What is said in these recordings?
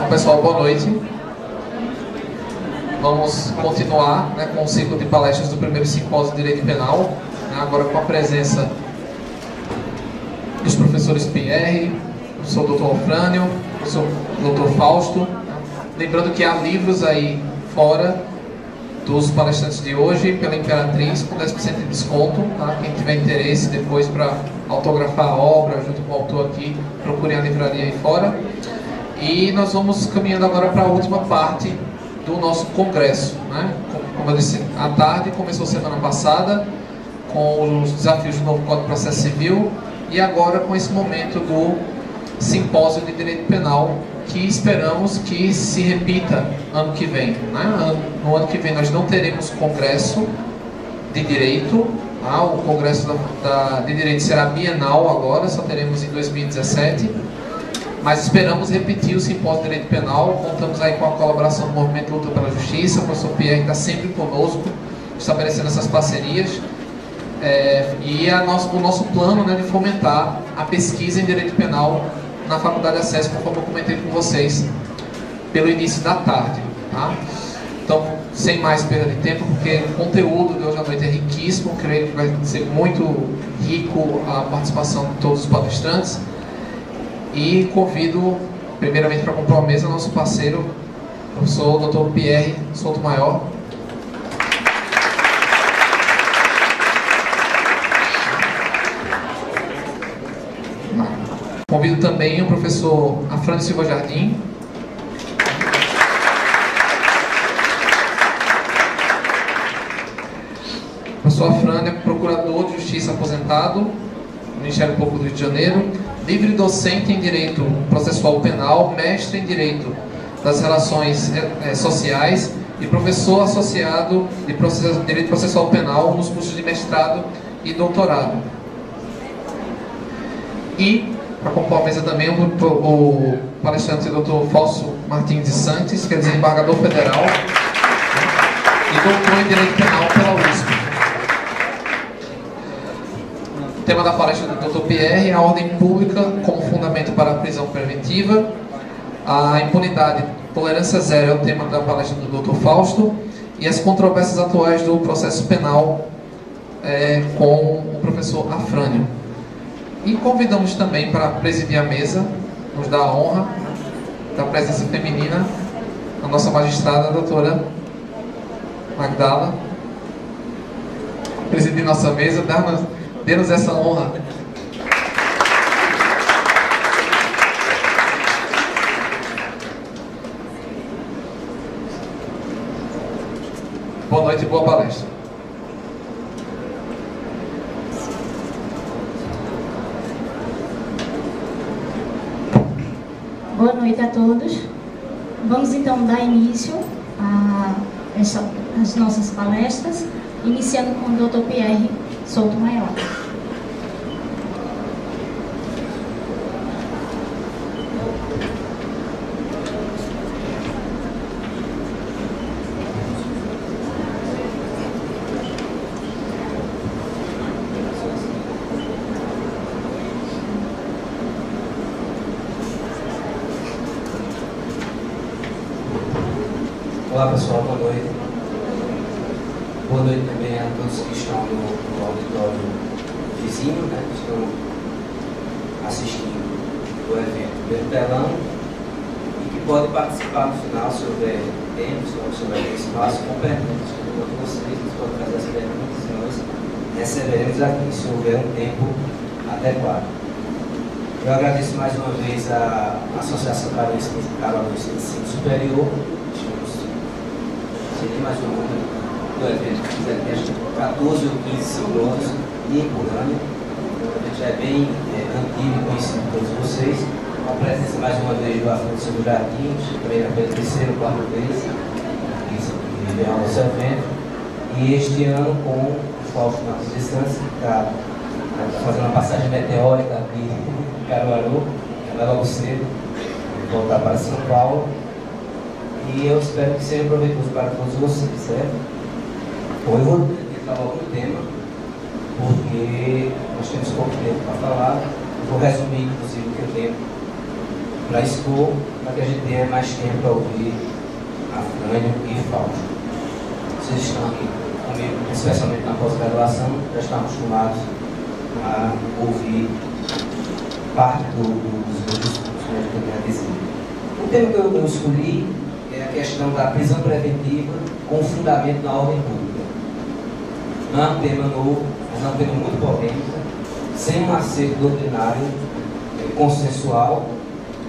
Então, pessoal, boa noite. Vamos continuar, né, com o ciclo de palestras do primeiro simpósio de Direito Penal, né, agora com a presença dos professores Pierre, professor Dr. Alfrânio, professor Dr. Fausto. Lembrando que há livros aí fora dos palestrantes de hoje, pela Imperatriz, com 10% de desconto, tá? Quem tiver interesse depois para autografar a obra junto com o autor aqui, procure a livraria aí fora. E nós vamos caminhando agora para a última parte do nosso congresso, né? Como eu disse, à tarde, começou semana passada com os desafios do novo Código de Processo Civil e agora com esse momento do simpósio de Direito Penal, que esperamos que se repita ano que vem, né? No ano que vem nós não teremos congresso de direito, tá? O congresso de direito será bienal agora, só teremos em 2017, mas esperamos repetir o simpósio de direito penal. Contamos aí com a colaboração do Movimento Luta pela Justiça, o professor Pierre está sempre conosco, estabelecendo essas parcerias, o nosso plano, né, de fomentar a pesquisa em direito penal na Faculdade de Acesso, conforme eu comentei com vocês, pelo início da tarde, tá? Então, sem mais perda de tempo, porque o conteúdo de hoje à noite é riquíssimo, creio que vai ser muito rico a participação de todos os palestrantes, e convido, primeiramente, para compor a mesa, nosso parceiro, professor Dr. Pierre Sotomayor. Convido também o professor Afrânio Silva Jardim. O professor Afrânio é procurador de justiça aposentado no Ministério Público do Rio de Janeiro, livre docente em Direito Processual Penal, mestre em Direito das Relações Sociais e professor associado de Direito Processual Penal nos cursos de mestrado e doutorado. E para compor a mesa também o palestrante Dr. Fausto Martins de Santos, que é desembargador federal e doutor em Direito Penal pela USP. O tema da palestra do Dr. Pierre é a ordem pública como fundamento para a prisão preventiva. A impunidade, tolerância zero é o tema da palestra do Dr. Fausto. E as controvérsias atuais do processo penal com o professor Afrânio. E convidamos também para presidir a mesa, nos dá a honra da presença feminina, a nossa magistrada, a doutora Magdala, presidir nossa mesa, dê-nos essa honra. Boa noite e boa palestra. Boa noite a todos. Vamos então dar início às nossas palestras, iniciando com o Dr. Pierre Sotomayor. Olá pessoal, boa noite. Boa noite também a todos que estão no auditório vizinho, né, que estão assistindo o evento pelo telão e que podem participar no final se houver tempo, se houver espaço, com perguntas. Enquanto vocês podem fazer as perguntas e nós receberemos aqui, se houver um tempo adequado. Eu agradeço mais uma vez a Associação Carolista de Ensino Superior. Seria mais um número do evento que fizemos 14 ou 15 simpósios e empurrando. O evento já é bem antigo e conhecido por todos vocês. Com a presença mais uma vez do Afrânio Silva Jardim, também pela terceira ou quarta vez que vem ao nosso evento. E este ano com o Fausto Martins de Santos, que está fazendo uma passagem meteórica aqui em Caruaru, vai logo cedo voltar para São Paulo. E eu espero que seja proveitoso para todos vocês, certo? Bom, eu vou entrar logo no tema, porque nós temos pouco tempo para falar. Eu vou resumir, inclusive, o que eu tenho para expor, para que a gente tenha mais tempo para ouvir Afrânio e Fausto. Vocês estão aqui comigo, especialmente na pós-graduação, já estão acostumados a ouvir parte dos meus discursos, né, que eu tenho a dizer. O tema que eu escolhi é a questão da prisão preventiva com fundamento na ordem pública. Não é um tema novo, mas é um tema muito polêmico, sem um acerto doutrinário consensual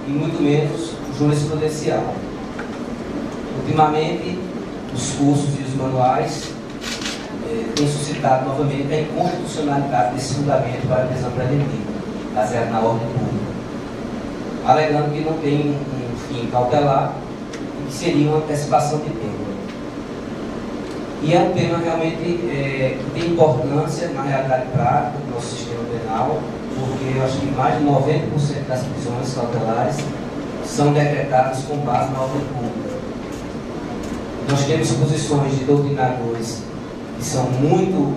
e muito menos jurisprudencial. Ultimamente, os cursos e os manuais têm suscitado novamente a inconstitucionalidade desse fundamento para a prisão preventiva, baseado na ordem pública, alegando que não tem um fim cautelar e que seria uma antecipação de pena. E é um tema realmente que tem importância na realidade prática do nosso sistema penal, porque eu acho que mais de 90% das prisões cautelares são decretadas com base na ordem pública. Nós temos posições de doutrinadores que são muito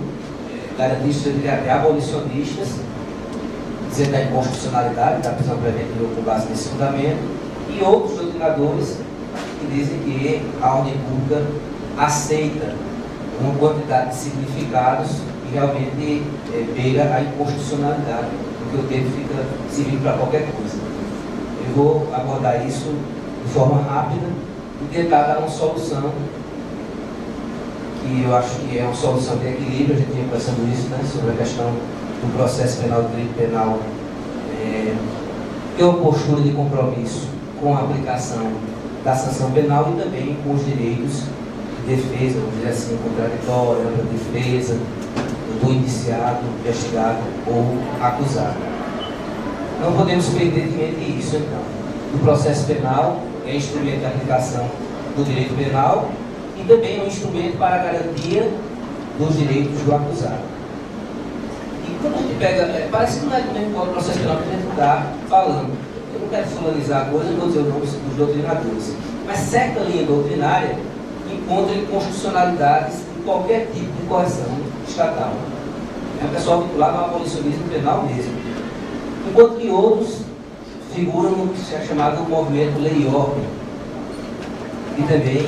garantistas, eu diria até abolicionistas, dizendo da inconstitucionalidade da prisão preventiva com base nesse fundamento, e outros doutrinadores que dizem que a ordem pública aceita uma quantidade de significados e realmente beira a inconstitucionalidade, porque o termo fica servindo para qualquer coisa. Eu vou abordar isso de forma rápida e tentar dar uma solução que eu acho que é uma solução de equilíbrio. A gente tinha pensando isso, né, sobre a questão do processo penal, do direito penal, ter uma postura de compromisso com a aplicação da sanção penal e também com os direitos de defesa, vamos dizer assim, contraditória, ampla defesa do indiciado, investigado ou acusado. Não podemos perder de mente isso, então. O processo penal é instrumento de aplicação do direito penal e também é um instrumento para a garantia dos direitos do acusado. E quando a gente pega, parece que não é do mesmo modo o processo penal que a gente está falando. Eu não quero fulanizar a coisa, não vou dizer o nome dos doutrinadores, mas certa linha doutrinária encontra inconstitucionalidades em qualquer tipo de correção estatal. É um pessoal vinculado ao abolicionismo penal mesmo. Enquanto que outros figuram no que é chamado movimento Lei e Ordem, e também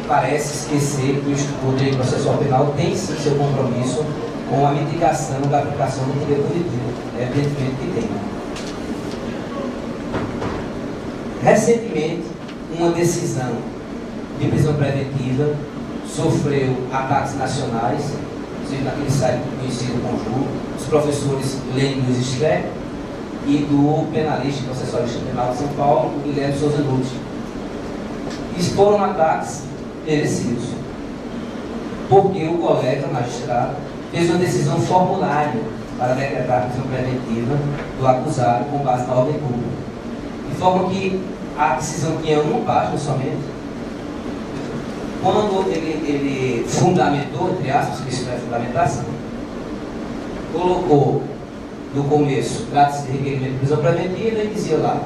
parece esquecer que o Instituto de Direito Processual Penal tem sim seu compromisso com a mitigação da aplicação do poder punitivo. É evidentemente que tem. Recentemente, uma decisão de prisão preventiva sofreu ataques nacionais, ou seja, naquele site conhecido conjunto, dos professores Lênin Luiz Streck e do penalista e processualista penal de São Paulo, Guilherme Souza Nutti. E foram ataques merecidos, porque o colega magistrado fez uma decisão formulária para decretar a prisão preventiva do acusado com base na ordem pública, de forma que a decisão tinha uma página somente. Quando ele fundamentou, entre aspas, que isso não é fundamentação, colocou no começo, trata-se de requerimento de prisão preventiva, e dizia lá,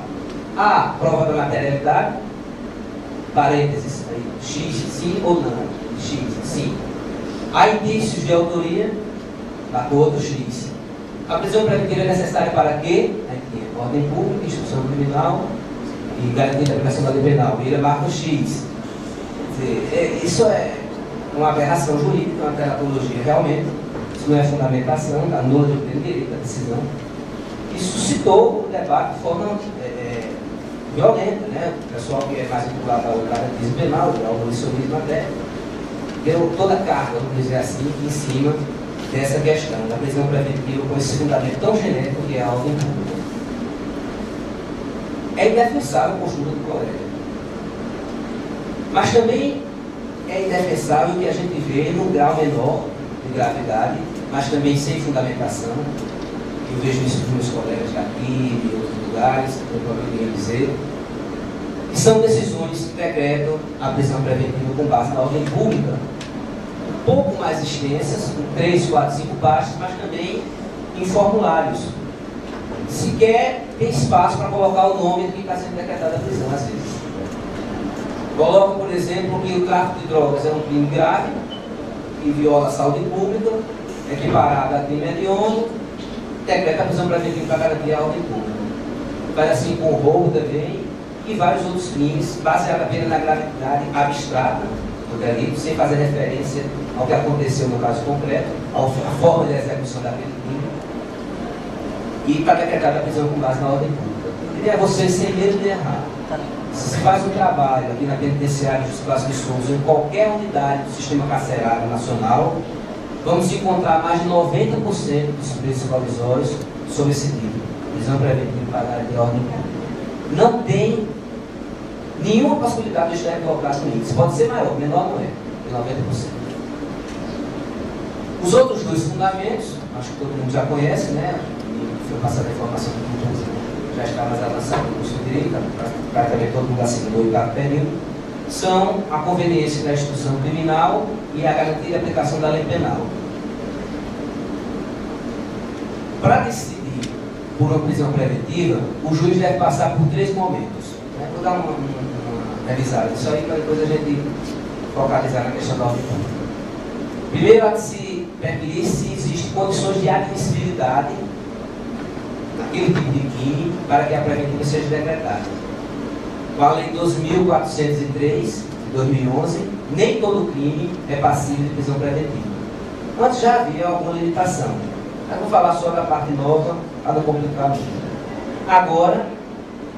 a prova da materialidade, parênteses, aí, X, sim ou não, X, sim. Há indícios de autoria, acordo X. A prisão preventiva é necessária para quê? Aí tinha ordem pública, instrução criminal e garantia da aplicação da lei penal. Ele marca o X. Isso é uma aberração jurídica, uma teratologia realmente. Isso não é fundamentação, anula o pleno direito da decisão. E suscitou o debate de forma violenta, né? O pessoal que é mais vinculado ao garantismo penal, ao abolicionismo até, deu toda a carga, vamos dizer assim, em cima dessa questão da prisão preventiva com esse fundamento tão genérico que é a ordem pública. É indefensável a postura do colega. Mas também é indefensável que a gente vê num grau menor de gravidade, mas também sem fundamentação. Eu vejo isso dos meus colegas aqui e em outros lugares, eu poderia dizer, que são decisões que decretam a prisão preventiva com base na ordem pública, um pouco mais extensas, com 3, 4, 5 páginas, mas também em formulários. Sequer tem espaço para colocar o nome de quem está sendo decretada a prisão, às vezes. Coloca, por exemplo, que o tráfico de drogas é um crime grave, que viola a saúde pública, equiparado a crime hediondo, decreta a prisão preventiva para garantir a ordem pública. Faz assim com o roubo também, e vários outros crimes, baseados apenas na gravidade abstrata do delito, sem fazer referência ao que aconteceu no caso concreto, à forma de execução daquele crime, e para decretar a prisão com base na ordem pública. Eu queria a vocês, sem medo de errar, se faz um trabalho aqui na penitenciária de José Vasco de Souza, em qualquer unidade do sistema carcerário nacional, vamos encontrar mais de 90% dos presos provisórios sobre esse tipo, prisão preventiva para a área de ordem pública. Não tem nenhuma possibilidade de estar equivocado com isso. Pode ser maior, menor não é, de 90%. Os outros dois fundamentos, acho que todo mundo já conhece, né? Foi passada a informação que já está mais avançado no curso de Direito, praticamente todo mundo assinou o oitavo período, são a conveniência da instituição criminal e a garantia de aplicação da lei penal. Para decidir por uma prisão preventiva, o juiz deve passar por 3 momentos. Vou dar uma revisada disso aí para depois a gente focalizar na questão da ordem pública. Primeiro, há de se perferir se existem condições de admissibilidade naquele tipo de crime para que a preventiva seja decretada. Com a Lei 12.403, de 2011, nem todo crime é passível de prisão preventiva. Antes já havia alguma limitação. Eu vou falar só da parte nova, para não complicar muito. Agora,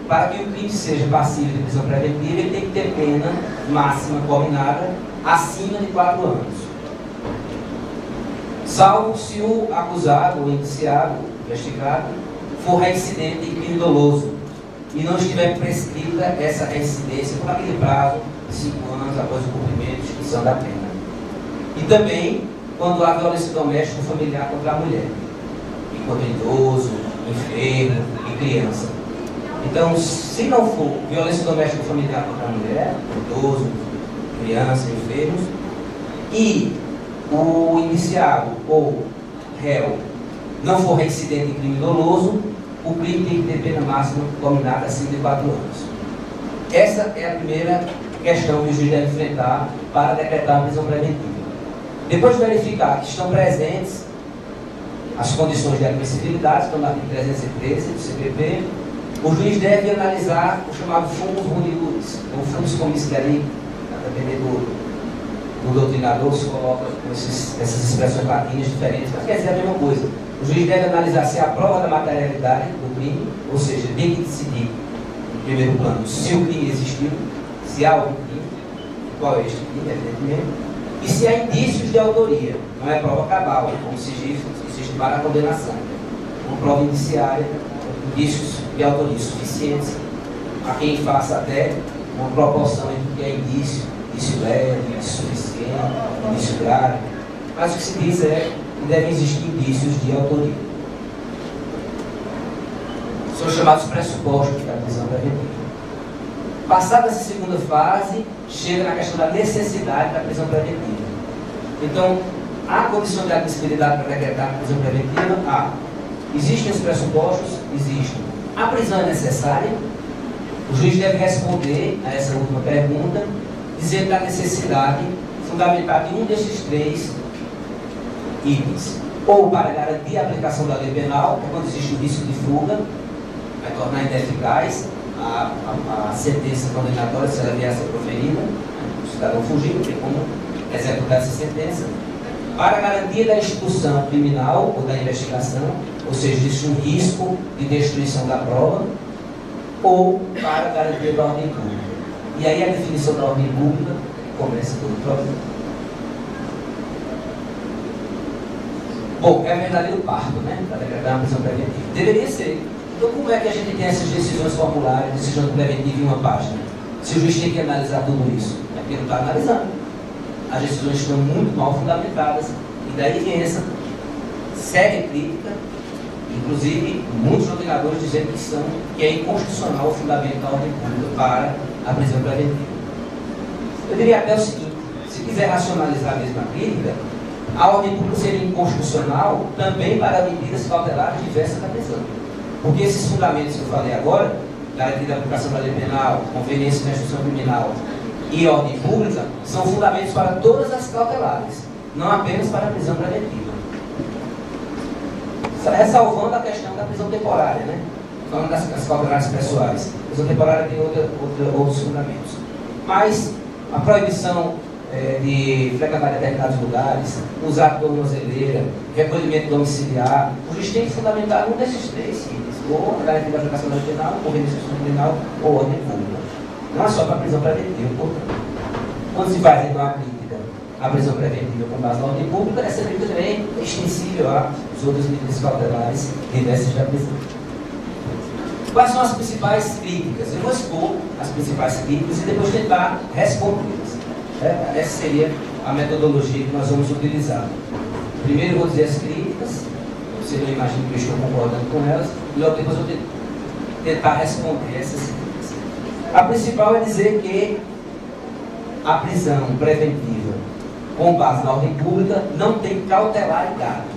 para que o crime seja passível de prisão preventiva, ele tem que ter pena máxima combinada acima de 4 anos. Salvo se o acusado, ou indiciado, investigado, for reincidente em crime doloso e não estiver prescrita essa reincidência por aquele prazo de 5 anos após o cumprimento de extinção da pena. E também quando há violência doméstica ou familiar contra a mulher, enquanto idoso, enfermo e criança. Então, se não for violência doméstica ou familiar contra a mulher, idoso, criança, enfermos, e o indiciado ou réu não for reincidente em crime doloso, o crime tem que ter pena máxima combinada acima de 4 anos. Essa é a primeira questão que o juiz deve enfrentar para decretar a prisão preventiva. Depois de verificar que estão presentes as condições de admissibilidade, estão no artigo 313 do CPP, o juiz deve analisar o chamado fumus moniuris, ou fumus comis, que ali, a depender do doutrinador, se coloca com essas expressões latinas diferentes, mas quer dizer a mesma coisa. O juiz deve analisar se há prova da materialidade do crime, ou seja, tem que decidir, em primeiro plano, se o crime existiu, se há algum crime, qual é este crime, evidentemente, e se há indícios de autoria. Não é prova cabal, como se existe para a condenação. Uma prova indiciária, indícios de autoria suficientes, a quem faça até uma proporção entre o que é indício leve, indício suficiente, indício grave. Mas o que se diz é que devem existir indícios de autoria. São chamados pressupostos da prisão preventiva. Passada essa segunda fase, chega na questão da necessidade da prisão preventiva. Então, há condição de admissibilidade para decretar a prisão preventiva? Há. Existem os pressupostos? Existem. A prisão é necessária? O juiz deve responder a essa última pergunta, dizendo da necessidade fundamentada em um desses 3 itens. Ou para garantir a aplicação da lei penal, que é quando existe o risco de fuga, vai tornar ineficaz a sentença condenatória, se ela vier a ser proferida, o cidadão fugir, não tem como executar essa sentença. Para a garantia da instituição criminal ou da investigação, ou seja, existe um risco de destruição da prova, ou para a garantia da ordem pública. E aí a definição da ordem pública começa todo o problema. Bom, é o verdadeiro parto, né? Para decretar uma prisão preventiva. Deveria ser. Então, como é que a gente tem essas decisões formulares, decisão preventiva em uma página? Se o juiz tem que analisar tudo isso, é porque não está analisando. As decisões estão muito mal fundamentadas, e daí vem essa séria crítica, inclusive muitos doutrinadores dizendo que é inconstitucional o fundamento da ordem pública para a prisão preventiva. Eu diria até o seguinte: se quiser racionalizar a mesma crítica, a ordem pública seria inconstitucional também para medidas cautelares diversas da prisão. Porque esses fundamentos que eu falei agora, garantia da aplicação da lei penal, conveniência da instituição criminal e ordem pública, são fundamentos para todas as cautelares, não apenas para a prisão preventiva. Ressalvando a questão da prisão temporária, né? falando das cautelares pessoais. A prisão temporária tem outros fundamentos. Mas a proibição de frequentar determinados lugares, usar tornozeleira, recolhimento domiciliar, o juiz tem que fundamentar um desses três itens, ou a garantia da aplicação da lei penal, ou renúncia criminal, ou ordem pública. Não é só para a prisão preventiva, portanto. Quando se faz então a crítica à prisão preventiva com base na ordem pública, essa crítica também é extensível aos outros medidas cautelares diversas da prisão. Quais são as principais críticas? Eu vou expor as principais críticas e depois tentar respondê-las. Essa seria a metodologia que nós vamos utilizar. Primeiro eu vou dizer as críticas, você não imagina que eu estou concordando com elas, e logo depois eu vou tentar responder essas críticas. A principal é dizer que a prisão preventiva com base na ordem pública não tem cautelaridade.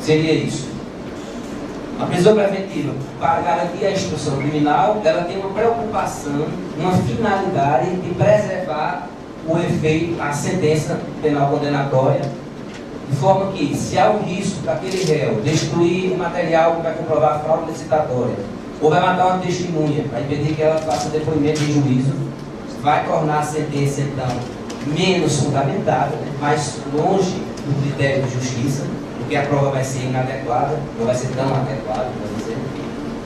Seria isso. A prisão preventiva, para garantir a instrução criminal, ela tem uma preocupação, uma finalidade de preservar o efeito, a sentença penal condenatória, de forma que, se há um risco daquele réu destruir o material que vai comprovar a fraude licitatória, ou vai matar uma testemunha para impedir que ela faça depoimento em juízo, vai tornar a sentença, então, menos fundamentada, mais longe do critério de justiça, porque a prova vai ser inadequada, não vai ser tão adequada, vamos dizer.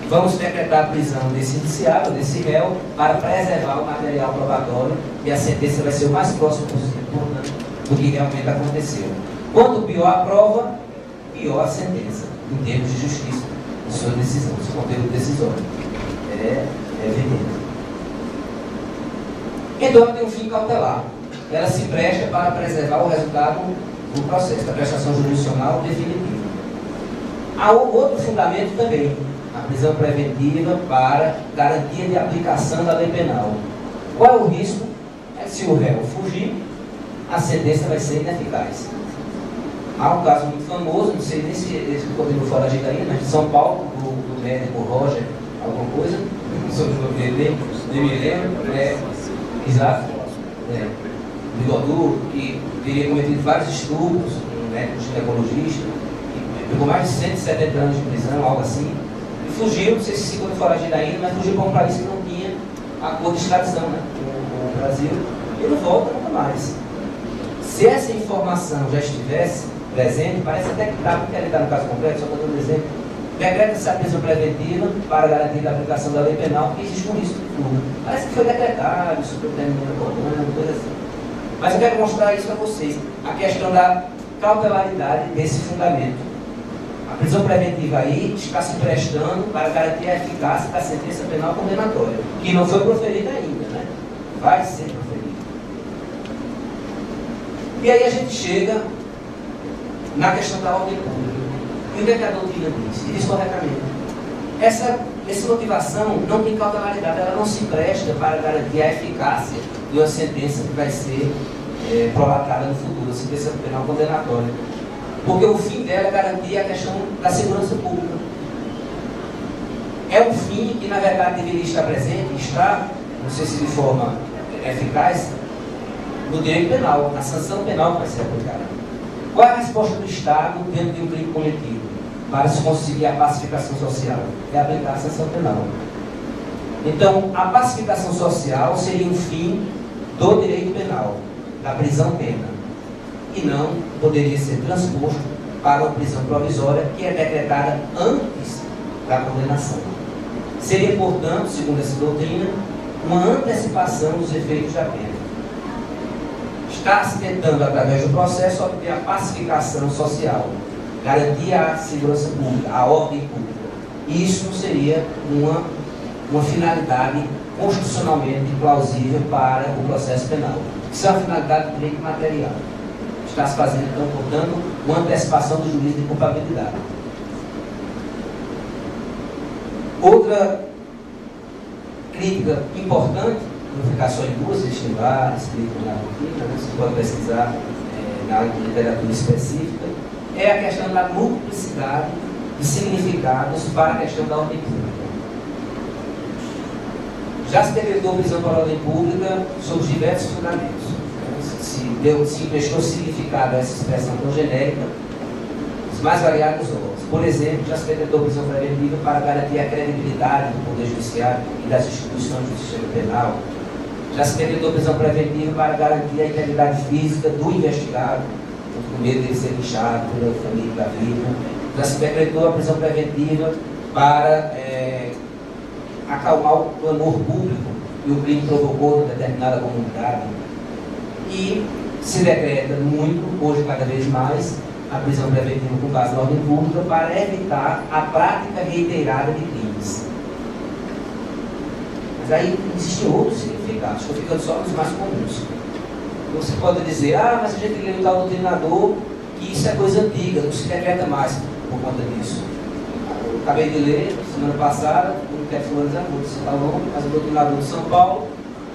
Vamos decretar a prisão desse indiciado, desse réu, para preservar o material probatório e a sentença vai ser o mais próximo possível, portanto, do que realmente aconteceu. Quanto pior a prova, pior a sentença, em termos de justiça, de sua decisão, do seu conteúdo decisório. É evidente. Então, ela tem um fim cautelar. Ela se presta para preservar o resultado do processo, da prestação jurisdicional definitiva. Há outro fundamento também, a prisão preventiva para garantia de aplicação da lei penal. Qual é o risco? É que se o réu fugir, a sentença vai ser ineficaz. Há um caso muito famoso, não sei nem se esse continua fora de Itaína, mas de São Paulo, do médico Roger, alguma coisa, sobre o dele, nem me lembro, exato, bigodudo, que teria cometido vários estupros, um médico ginecologista, que pegou mais de 170 anos de prisão, algo assim, e fugiu, não sei se segundo foragido ainda, mas fugiu para um país que não tinha acordo de extradição, né, com o Brasil, e não volta nunca mais. Se essa informação já estivesse presente, parece até que está, porque ele está no caso concreto, só para dar um exemplo, decreta-se a prisão preventiva para garantir a aplicação da lei penal, porque existe um risco de fuga. Parece que foi decretado, superintendente acordando, coisa assim. Mas eu quero mostrar isso para vocês, a questão da cautelaridade desse fundamento. A prisão preventiva aí está se prestando para garantir a eficácia da sentença penal condenatória, que não foi proferida ainda, né? Vai ser proferida. E aí a gente chega na questão da ordem pública. E o que a doutrina diz? E diz corretamente. Essa motivação não tem cautelaridade, ela não se presta para garantir a eficácia de uma sentença que vai ser prolatada no futuro, a sentença penal condenatória. Porque o fim dela é garantir a questão da segurança pública. É um fim que, na verdade, deveria estar presente, está, não sei se de forma eficaz, no direito penal, na sanção penal que vai ser aplicada. Qual é a resposta do Estado diante de um crime cometido para se conseguir a pacificação social? É aplicar a sanção penal. Então, a pacificação social seria um fim do direito penal, da prisão-pena, e não poderia ser transposto para uma prisão provisória que é decretada antes da condenação. Seria, portanto, segundo essa doutrina, uma antecipação dos efeitos da pena. Está se tentando, através do processo, obter a pacificação social, garantir a segurança pública, a ordem pública. E isso não seria uma finalidade constitucionalmente plausível para o processo penal. Isso é uma finalidade do direito material. Está se fazendo, então, portanto, uma antecipação do juízo de culpabilidade. Outra crítica importante, não ficar só em duas, existem várias críticas na doutrina, né? Você pode pesquisar na literatura específica, é a questão da multiplicidade de significados para a questão da ordem pública. Já se decretou prisão para a ordem pública sob diversos fundamentos. Se prestou significado a essa expressão tão genérica, os mais variados órgãos. Por exemplo, já se decretou prisão preventiva para garantir a credibilidade do Poder Judiciário e das instituições do sistema penal. Já se decretou prisão preventiva para garantir a integridade física do investigado, com medo de ser linchado pela família da vítima. Já se decretou a prisão preventiva para acalmar o clamor público que o crime provocou em determinada comunidade. E se decreta muito, hoje cada vez mais, a prisão preventiva com base na ordem pública para evitar a prática reiterada de crimes. Mas aí existem outros significados, estou ficando só nos mais comuns. Você pode dizer, mas a gente lê no tal doutrinador que isso é coisa antiga, não se decreta mais por conta disso. Eu acabei de ler, semana passada, não quero finalizar muito, você está longo, mas o doutrinador de São Paulo,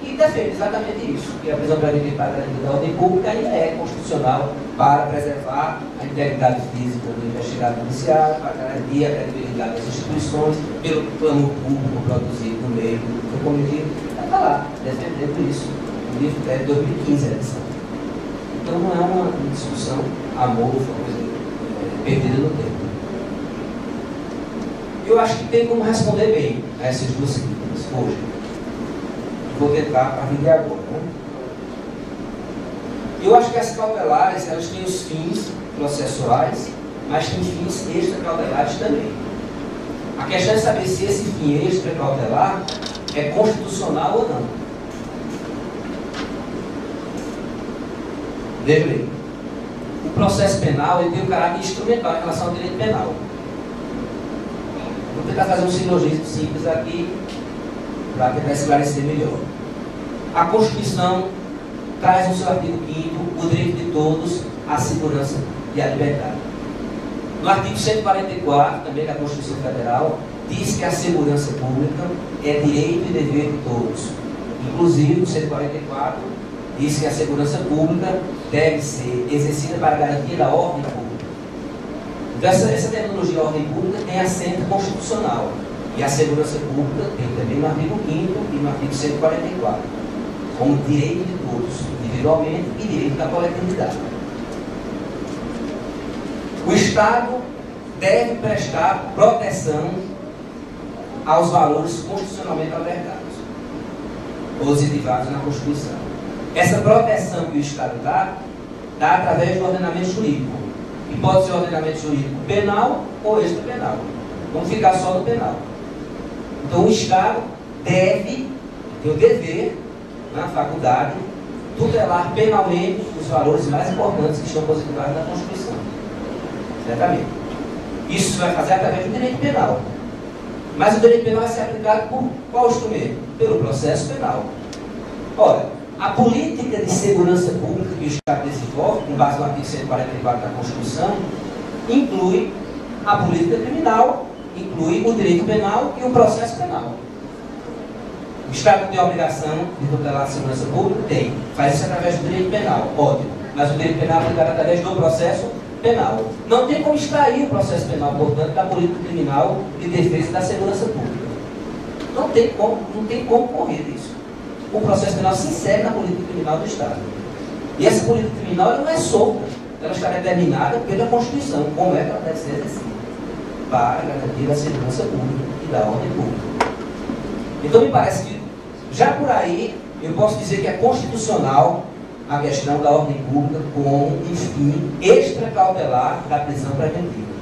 e defende exatamente isso, que a prisão preventiva para a garantia da ordem pública ainda é constitucional para preservar a integridade física do investigado judiciário, para garantir a credibilidade das instituições, pelo clamor público produzido no meio do que foi cometido. Está lá, defendendo isso. O livro é de 2015, a edição. Então não é uma discussão amorfa, coisa perdida no tempo. Eu acho que tem como responder bem a essas duas críticas hoje. Vou tentar a vida agora. Né? Eu acho que as cautelares, elas têm os fins processuais, mas têm fins extracautelares também. A questão é saber se esse fim extracautelar é constitucional ou não. Veja bem, o processo penal ele tem um caráter instrumental em relação ao direito penal. Vou tentar fazer um silogismo simples aqui, para tentar esclarecer melhor. A Constituição traz no seu artigo 5º o direito de todos à segurança e à liberdade. No artigo 144, também da Constituição Federal, diz que a segurança pública é direito e dever de todos. Inclusive, no 144, diz que a segurança pública deve ser exercida para a garantia da ordem pública. Então, essa terminologia ordem pública tem assento constitucional. E a segurança pública tem também no artigo 5º e no artigo 144, como direito de todos, individualmente, e direito da coletividade. O Estado deve prestar proteção aos valores constitucionalmente albergados, positivados na Constituição. Essa proteção que o Estado dá através do ordenamento jurídico, que pode ser ordenamento jurídico penal ou extrapenal. Vamos ficar só no penal. Então o Estado deve, tem o dever, na faculdade, tutelar penalmente os valores mais importantes que estão positivados na Constituição. Certamente. Isso vai fazer através do direito penal. Mas o direito penal vai ser aplicado por qual instrumento? Pelo processo penal. Ora, a política de segurança pública que o Estado desenvolve, com base no artigo 144 da Constituição, inclui a política criminal, inclui o direito penal e o processo penal. O Estado tem a obrigação de tutelar a segurança pública? Tem. Faz isso através do direito penal, ótimo. Mas o direito penal é aplicado através do processo penal. Não tem como extrair o processo penal, portanto, da política criminal de defesa da segurança pública. Não tem como correr disso. O processo penal se insere na política criminal do Estado. E essa política criminal ela não é solta. Ela está determinada pela Constituição, como é que ela deve ser exercida, para garantir a segurança pública e da ordem pública. Então me parece que, já por aí, eu posso dizer que é constitucional a questão da ordem pública como um fim extracautelar da prisão preventiva.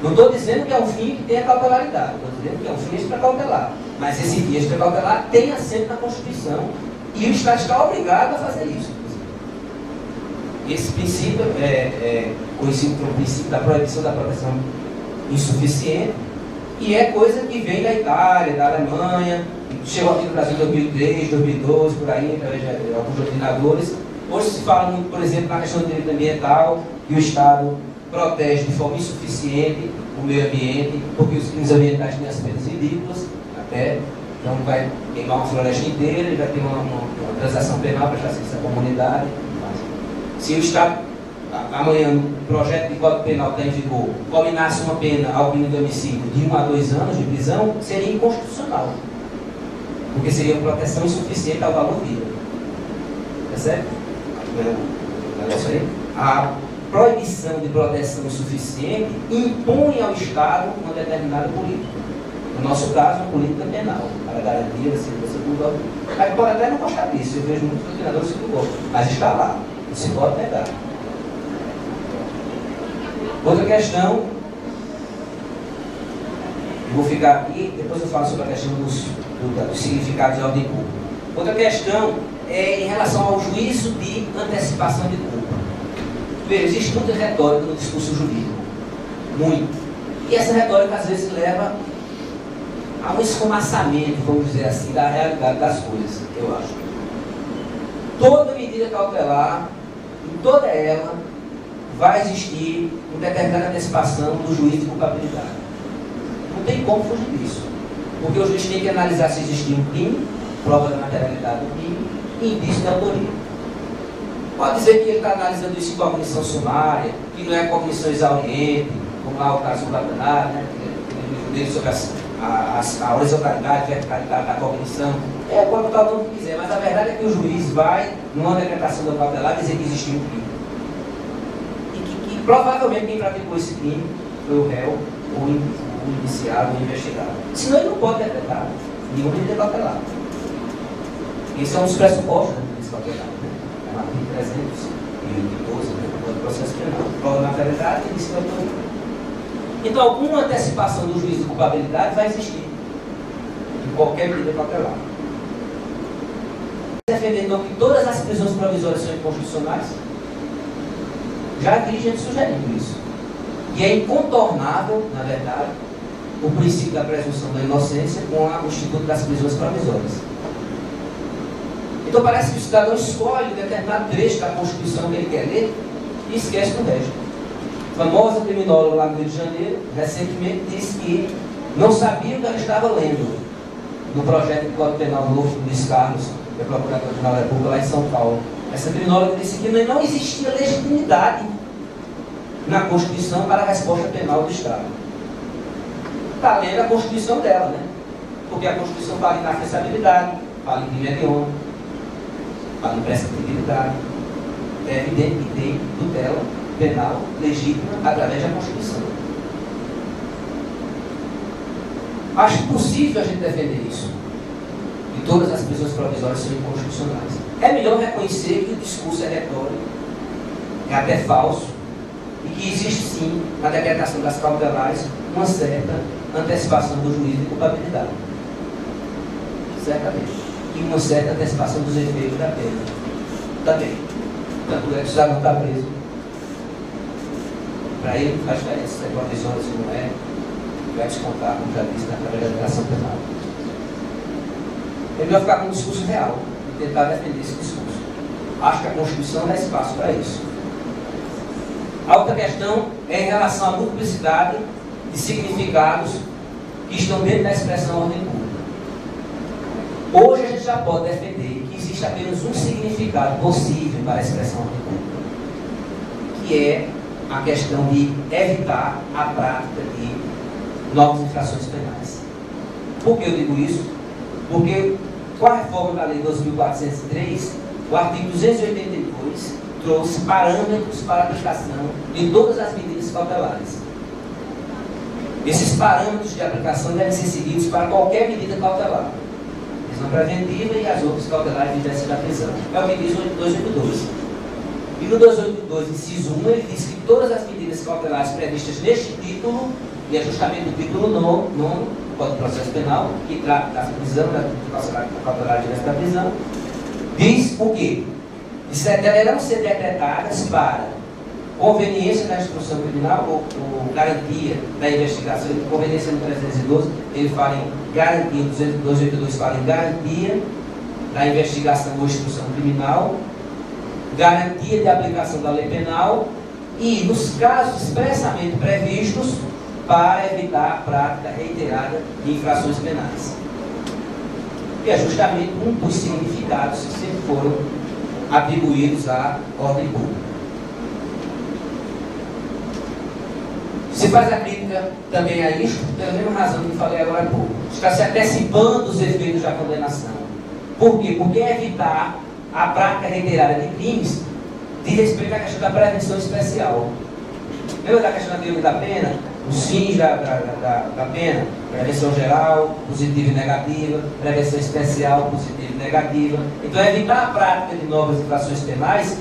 Não estou dizendo que é um fim que tem a cautelaridade, estou dizendo que é um fim extracautelar. Mas esse fim extracautelar tem assento na Constituição e o Estado está obrigado a fazer isso. Esse princípio é conhecido como princípio da proibição da proteção insuficiente e é coisa que vem da Itália, da Alemanha, chegou aqui no Brasil em 2003, 2012, por aí, através de alguns doutrinadores. Hoje se fala muito, por exemplo, na questão do direito ambiental, que o Estado protege de forma insuficiente o meio ambiente, porque os crimes ambientais têm as penas ridículas, até, então vai queimar uma floresta inteira e vai ter uma transação penal para fazer essa comunidade. Se o Estado, amanhã, o projeto de Código Penal está em vigor, combinasse uma pena ao crime de homicídio de 1 a 2 anos de prisão, seria inconstitucional. Porque seria uma proteção insuficiente ao valor vida. Tá certo? É isso aí? proibição de proteção suficiente impõe ao Estado uma determinada política. No nosso caso, uma política penal, para garantir a segurança pública. Aí pode até não gostar disso, eu vejo muitos doutrinadores que não gostam, mas está lá, não se pode negar. Outra questão, eu vou ficar aqui, depois eu falo sobre a questão dos significados de ordem pública. Outra questão é em relação ao juízo de antecipação de culpa. Veja, existe muita retórica no discurso jurídico, muito. E essa retórica às vezes leva a um esfumaçamento, vamos dizer assim, da realidade das coisas, eu acho. Toda medida cautelar, em toda ela, vai existir uma determinada antecipação do juiz de culpabilidade. Não tem como fugir disso. Porque o juiz tem que analisar se existiu um crime, prova da materialidade do crime e indício de autoria. Pode dizer que ele está analisando isso em cognição sumária, que não é cognição exauriente, como lá o caso do Batanari, né? Dele sobre a horizontalidade, verticalidade da cognição. Pode botar o nome que quiser, mas a verdade é que o juiz vai, numa decretação da cautelar, dizer que existiu um crime. E que provavelmente quem praticou esse crime foi o réu, ou o indiciado, ou o investigado. Senão ele não pode decretar nenhuma medida cautelar. Esse é um dos pressupostos da medida cautelar. É uma artigo 312, do processo penal. Prova da materialidade e indício de autoria. Então, alguma antecipação do juízo de culpabilidade vai existir em qualquer medida cautelar. Defender então que todas as prisões provisórias são inconstitucionais? Já vi gente sugerindo isso. E é incontornável, na verdade, o princípio da presunção da inocência com o instituto das prisões provisórias. Então parece que o cidadão escolhe um determinado trecho da Constituição que ele quer ler e esquece do resto. A famosa criminóloga lá no Rio de Janeiro, recentemente, disse que não sabia o que ela estava lendo no projeto de Código Penal novo do Luiz Carlos, que é Procurador-Geral da República lá em São Paulo. Essa criminóloga disse que não existia legitimidade na Constituição para a resposta penal do Estado. Está lendo a Constituição dela, né? Porque a Constituição fala em inafiançabilidade, fala em crime hediondo, fala em prescritibilidade. É evidente que tem tutela penal legítima através da Constituição. Acho possível a gente defender isso. E todas as prisões provisórias são inconstitucionais. É melhor reconhecer que o discurso é retórico, é até falso, e que existe sim, na decretação das cautelares, uma certa antecipação do juízo de culpabilidade. Certamente. E uma certa antecipação dos efeitos da pena. Também. Tanto é que o cidadão está preso. Para ele não faz diferença se é provisório, se não é, vai descontar, como já disse, através da declaração penal. É melhor ficar com um discurso real e tentar defender esse discurso. Acho que a Constituição dá espaço para isso. A outra questão é em relação à multiplicidade de significados que estão dentro da expressão ordem pública. Hoje a gente já pode defender que existe apenas um significado possível para a expressão ordem pública, que é a questão de evitar a prática de novas infrações penais. Por que eu digo isso? Porque com a reforma da Lei 2.403, o artigo 282 trouxe parâmetros para a aplicação de todas as medidas cautelares. Esses parâmetros de aplicação devem ser seguidos para qualquer medida cautelar. Prisão preventiva e as outras cautelares de exercício da prisão. É o que diz o 282. E no 282, inciso 1, ele diz que todas as medidas cautelares previstas neste título, e é justamente o título 9 do Código de Processo Penal, que trata da prisão, da cautelar de exercício da prisão, diz o quê? Deverão ser decretadas para conveniência da instrução criminal ou garantia da investigação. Conveniência no 312, ele fala em garantia, o 282 fala em garantia da investigação ou instrução criminal, garantia de aplicação da lei penal e, nos casos expressamente previstos, para evitar a prática reiterada de infrações penais. Que é justamente um dos significados que sempre foram atribuídos à ordem pública. Se faz a crítica também a isto, pela mesma razão que falei agora há pouco. Está se antecipando os efeitos da condenação. Por quê? Porque evitar a prática reiterada de crimes diz respeito à questão da prevenção especial. Lembra da questão da teoria da pena? Os fins da pena, prevenção geral, positiva e negativa, prevenção especial, positiva e negativa. Então, evitar a prática de novas infrações penais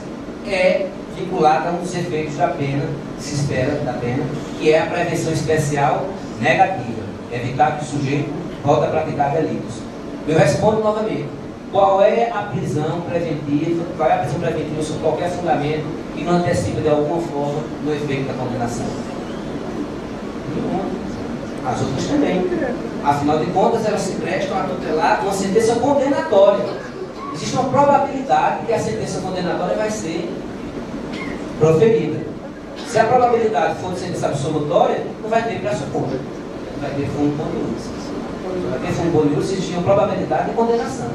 é vinculada a um dos efeitos da pena, que se espera da pena, que é a prevenção especial negativa, evitar que o sujeito volte a praticar delitos. Eu respondo novamente, qual é a prisão preventiva, sob qualquer fundamento que não antecipa de alguma forma no efeito da condenação? Nenhuma. As outras também. Afinal de contas, elas se prestam a tutelar uma sentença condenatória. Existe uma probabilidade que a sentença condenatória vai ser proferida. Se a probabilidade for de sentença absolutória, não vai ter pressuposto. Vai ter fundo boniúris. Vai ter fundo boniúris se existir uma probabilidade de condenação.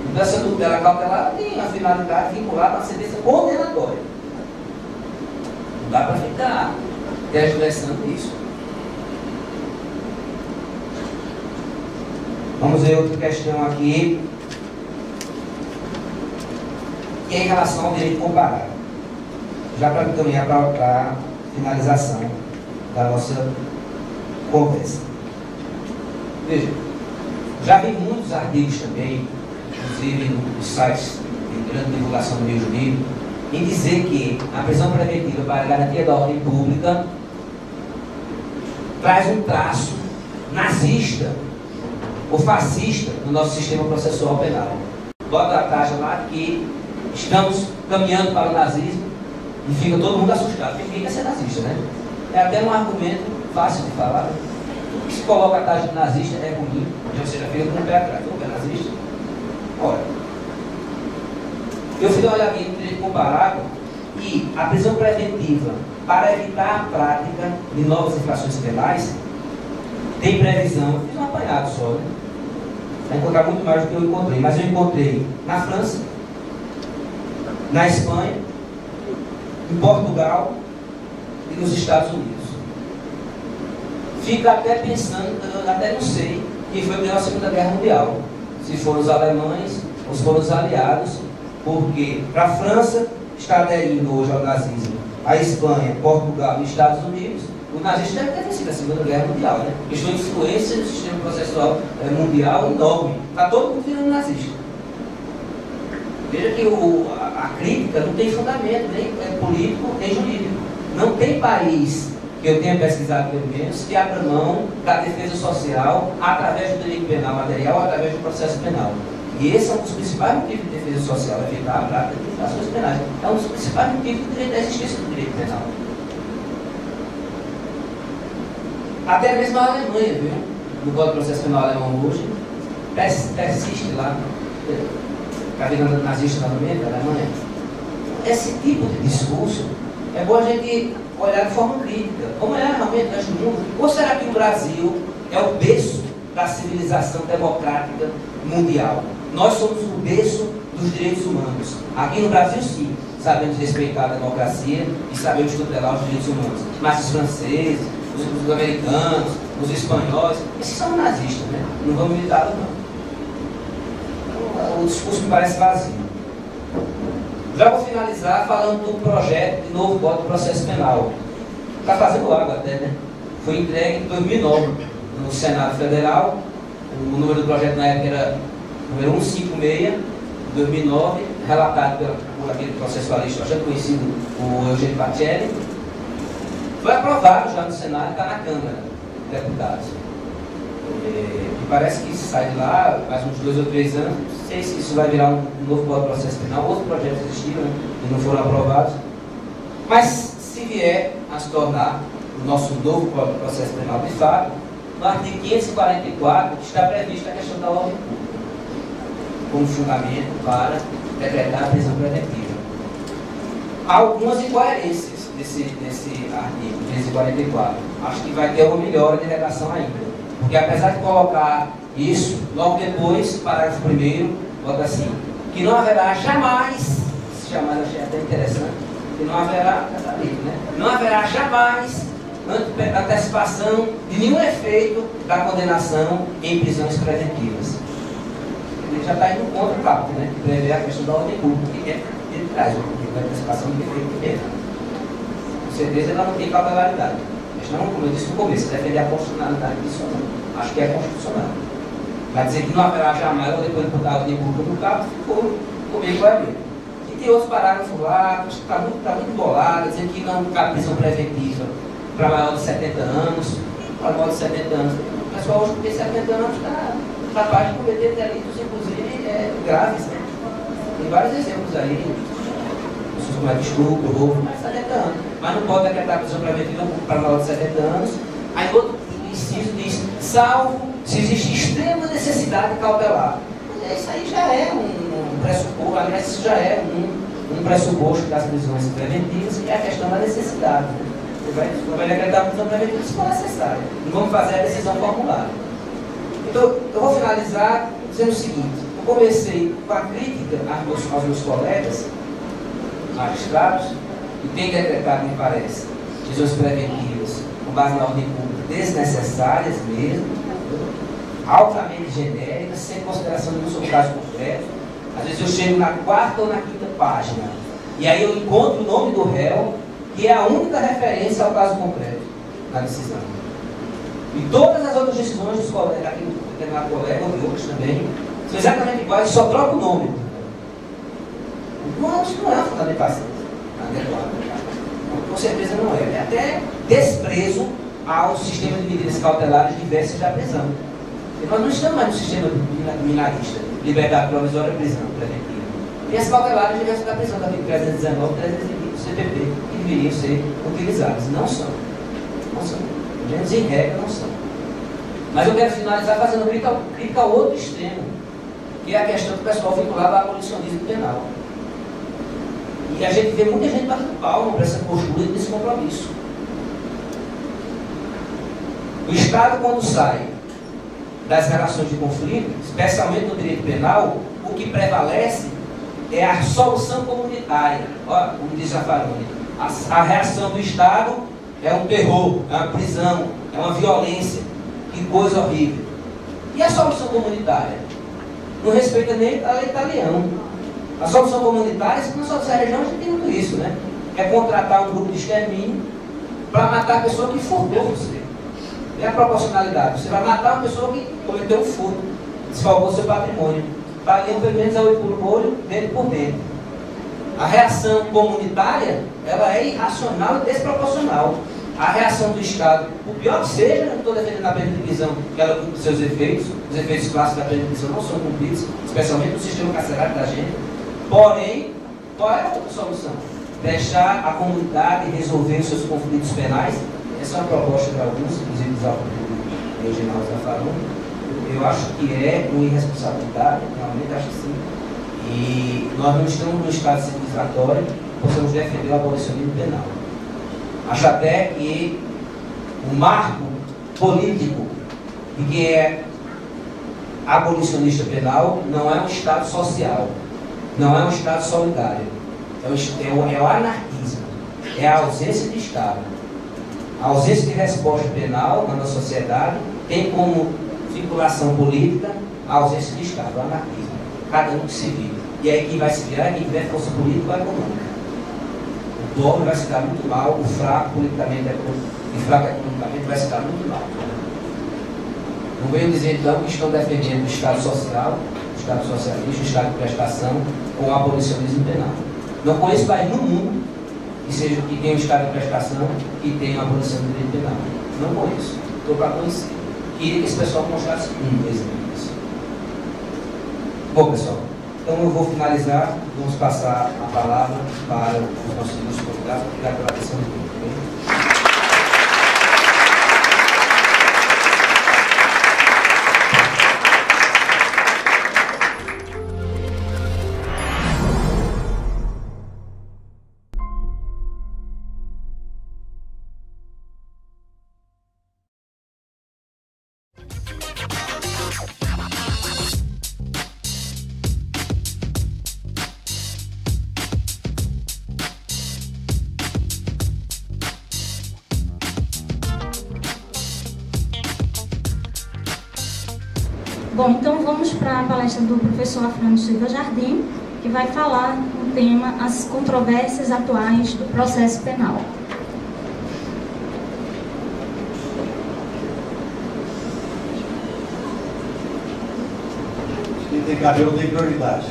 Então, essa tutela cautelar tem a finalidade vinculada a uma sentença condenatória. Não dá para ficar tergiversando isso. Vamos ver outra questão aqui, que é em relação ao direito comparado. Já para caminhar para a finalização da nossa conversa. Veja, já vi muitos artigos também, inclusive nos sites de grande divulgação do meio jurídico, em dizer que a prisão preventiva para a garantia da ordem pública traz um traço nazista ou fascista no nosso sistema processual penal. Bota a taxa lá que estamos caminhando para o nazismo e fica todo mundo assustado, porque ninguém quer ser nazista, né? É até um argumento fácil de falar, né? Tudo que se coloca a taxa de nazista é ruim, ou seja, fica com o pé atrás. Não é nazista? Ora, eu fui dar uma olhadinha no direito comparado e a prisão preventiva para evitar a prática de novas infrações penais tem previsão, eu fiz um apanhado só, né? Vai encontrar muito mais do que eu encontrei, mas eu encontrei na França, na Espanha, em Portugal e nos Estados Unidos. Fica até pensando, eu até não sei quem foi que ganhou a Segunda Guerra Mundial, se foram os alemães ou se foram os aliados, porque para a França está aderindo hoje ao nazismo, a Espanha, Portugal e Estados Unidos, o nazismo deve ter sido a Segunda Guerra Mundial, né? Eles têm influência no sistema processual mundial enorme. Está todo mundo virando nazista. Veja que a crítica não tem fundamento, nem político, nem jurídico. Não tem país que eu tenha pesquisado, pelo menos, que abra mão da defesa social através do direito penal material, através do processo penal. E esse é um dos principais motivos de defesa social, evitar a prática de infrações penais. É um dos principais motivos da existência do direito penal. Até mesmo a Alemanha, viu? No Código de Processo Penal alemão hoje, persiste lá, a vida nazista novamente, da Alemanha. Esse tipo de discurso é bom a gente olhar de forma crítica. Como é realmente no resto do mundo? Ou será que o Brasil é o berço da civilização democrática mundial? Nós somos o berço dos direitos humanos. Aqui no Brasil, sim, sabemos respeitar a democracia e sabemos tutelar os direitos humanos. Mas os franceses, os americanos, os espanhóis, esses são nazistas, né? Não vamos imitar, não. O discurso me parece vazio. Já vou finalizar falando do projeto de novo Código de Processo Penal. Está fazendo água até, né? Foi entregue em 2009 no Senado Federal. O número do projeto na época era número 156, de 2009, relatado por aquele processualista bastante conhecido, o Eugênio Pacelli. Foi aprovado já no Senado e está na Câmara de Deputados. E parece que sai de lá, faz uns 2 ou 3 anos, não sei se isso vai virar um novo Código de Processo Penal. Outros projetos existiram, né, e não foram aprovados. Mas se vier a se tornar o nosso novo Código de Processo Penal de fato, no artigo 544 está prevista a questão da ordem pública como fundamento para decretar a prisão preventiva. Há algumas incoerências nesse artigo 544. Acho que vai ter uma melhora de redação ainda. Porque apesar de colocar isso, logo depois, parágrafo 1º, bota assim, que não haverá jamais, esse jamais achei até interessante, que não haverá, né? Não haverá jamais antecipação de nenhum efeito da condenação em prisões preventivas. Ele já está indo contra o caput, né? Que prevê a questão da ordem pública, que é traz o pedido de antecipação do efeito de pena. Com certeza ela não tem cautelaridade. Mas não, como eu disse no começo, defender a constitucionalidade disso ou não. Acho que é constitucional. Vai dizer que não haverá jamais ou depois de botar a ordem pública no carro, ficou comigo vai abrir. E tem outros parágrafos lá, que está muito bolado, dizendo que não cabe prisão preventiva para maior de 70 anos, para maior de 70 anos. O pessoal hoje tem 70 anos está capaz de cometer delitos, inclusive graves, né? Tem vários exemplos aí, como é estupro, roubo, mais de 70 anos. Mas não pode decretar prisão preventiva para maior de 70 anos. Aí outro inciso diz, salvo se existe extrema necessidade cautelar. Mas isso aí já é um pressuposto, aliás, isso já é um pressuposto das prisões preventivas, que é a questão da necessidade. Você vai decretar a prisão preventiva se for necessário. E vamos fazer a decisão formulária. Então, eu vou finalizar dizendo o seguinte, eu comecei com a crítica aos meus colegas, magistrados, que têm decretado, me parece, prisões preventivas com base na ordem pública desnecessárias mesmo, altamente genéricas, sem consideração de nenhum sobre o caso concreto. Às vezes eu chego na 4ª ou na 5ª página, e aí eu encontro o nome do réu, que é a única referência ao caso concreto na decisão. E todas as outras decisões dos colegas, aqui do determinado colega, ou de outros também, são exatamente iguais, só troca o nome. Não, isso não é uma fundamentação adequada. Com certeza não é. É até desprezo ao sistema de medidas cautelares diversas da prisão. E nós não estamos mais no sistema minarista, liberdade provisória e prisão preventiva. E as cautelares diversas da prisão, da 319 e 320 do CPP, que deveriam ser utilizadas. Não são. Não são. Pelo menos em regra não são. Mas eu quero finalizar fazendo crítica ao outro extremo, que é a questão do pessoal vinculado ao abolicionismo penal. E a gente vê muita gente batendo palma para essa postura e desse compromisso. O Estado, quando sai das relações de conflito, especialmente no direito penal, o que prevalece é a solução comunitária. Olha, como diz Zaffaroni, a reação do Estado é um terror, é uma prisão, é uma violência, que coisa horrível. E a solução comunitária? Não respeita nem a lei italiana. A solução comunitária, se não só dessa região, a gente tem muito isso, né? É contratar um grupo de extermínio para matar a pessoa que furtou você. É a proporcionalidade. Você vai matar uma pessoa que cometeu um furto, desfalcou seu patrimônio. Pagando pelo menos a 8 por olho, dentro por dentro. A reação comunitária, ela é irracional e desproporcional. A reação do Estado, o pior que seja, eu não estou defendendo a pena de prisão, que ela cumpre seus efeitos, os efeitos clássicos da pena de prisão não são cumpridos, especialmente no sistema carcerário da gente. Porém, qual é a outra solução? Deixar a comunidade resolver os seus conflitos penais. Essa é uma proposta de alguns, inclusive do regional Zaffaroni. Eu acho que é uma irresponsabilidade, realmente acho que sim. E nós não estamos no estado civilizatório, possamos defender o abolicionismo penal. Acho até que o marco político de quem é abolicionista penal não é um Estado social, não é um Estado solidário, é o anarquismo, é a ausência de Estado. A ausência de resposta penal na nossa sociedade tem como vinculação política a ausência de Estado, o anarquismo. Cada um que se vira. E aí quem vai se virar é quem tiver força política ou econômica. O pobre vai se dar muito mal, o fraco politicamente e fraco economicamente vai se dar muito mal. Não venho dizer então que estão defendendo o Estado social, o Estado socialista, o Estado de prestação com o abolicionismo penal. Não conheço país no mundo que tenha um Estado de prestação e tenha a abolição do direito penal. Não conheço. Estou para conhecer. Queria que esse pessoal mostrasse um exemplo disso. Bom, pessoal, então eu vou finalizar. Vamos passar a palavra para os nossos seguintes convidados. Obrigado pela atenção de todos. Bom, então vamos para a palestra do professor Afrânio Silva Jardim, que vai falar no tema as controvérsias atuais do processo penal. Quem tem cabelo tem prioridade.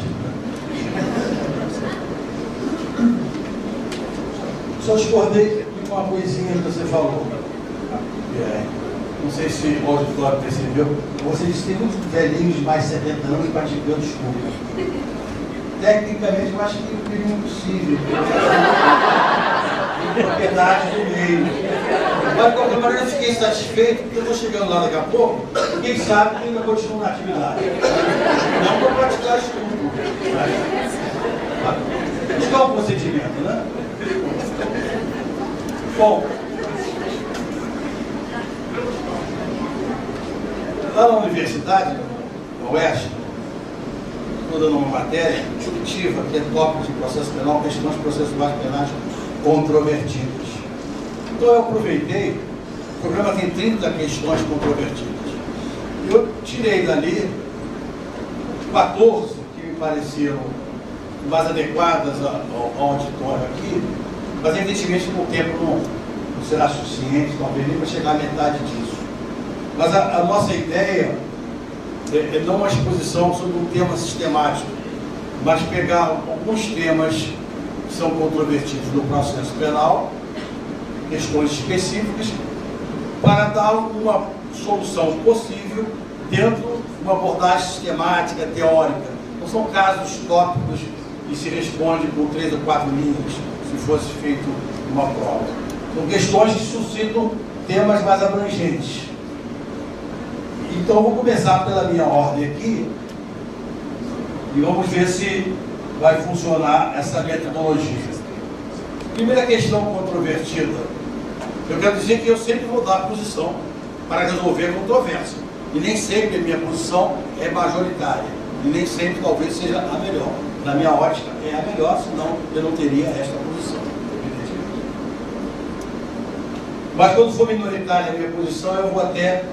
Só discordei com uma coisinha que você falou. Não sei se o auditório percebeu. Você disse que tem muitos velhinhos de mais de 70 anos praticando escuta. Tecnicamente, eu acho que seria impossível. Propriedade do meio. Mas, de qualquer maneira, eu fiquei satisfeito, porque eu estou chegando lá daqui a pouco, e quem sabe que ainda continua na atividade. Não para praticar escuta. Isso é um procedimento, né? Bom, lá na universidade, na UERJ, estou dando uma matéria discutiva, que é tópico de processo penal, questões processuais penais controvertidas. Então eu aproveitei, o programa tem 30 questões controvertidas. Eu tirei dali 14 que me pareciam mais adequadas ao auditório aqui, mas evidentemente o tempo não será suficiente, talvez nem para chegar à metade disso. Mas a nossa ideia é não uma exposição sobre um tema sistemático, mas pegar alguns temas que são controvertidos no processo penal, questões específicas, para dar uma solução possível dentro de uma abordagem sistemática, teórica. Não são casos tópicos que se responde com 3 ou 4 linhas, se fosse feito uma prova. São questões que suscitam temas mais abrangentes. Então, vou começar pela minha ordem aqui e vamos ver se vai funcionar essa metodologia. Primeira questão controvertida. Eu quero dizer que eu sempre vou dar posição para resolver controvérsia. E nem sempre a minha posição é majoritária. E nem sempre talvez seja a melhor. Na minha ótica é a melhor, senão eu não teria esta posição. Mas quando for minoritária a minha posição, eu vou até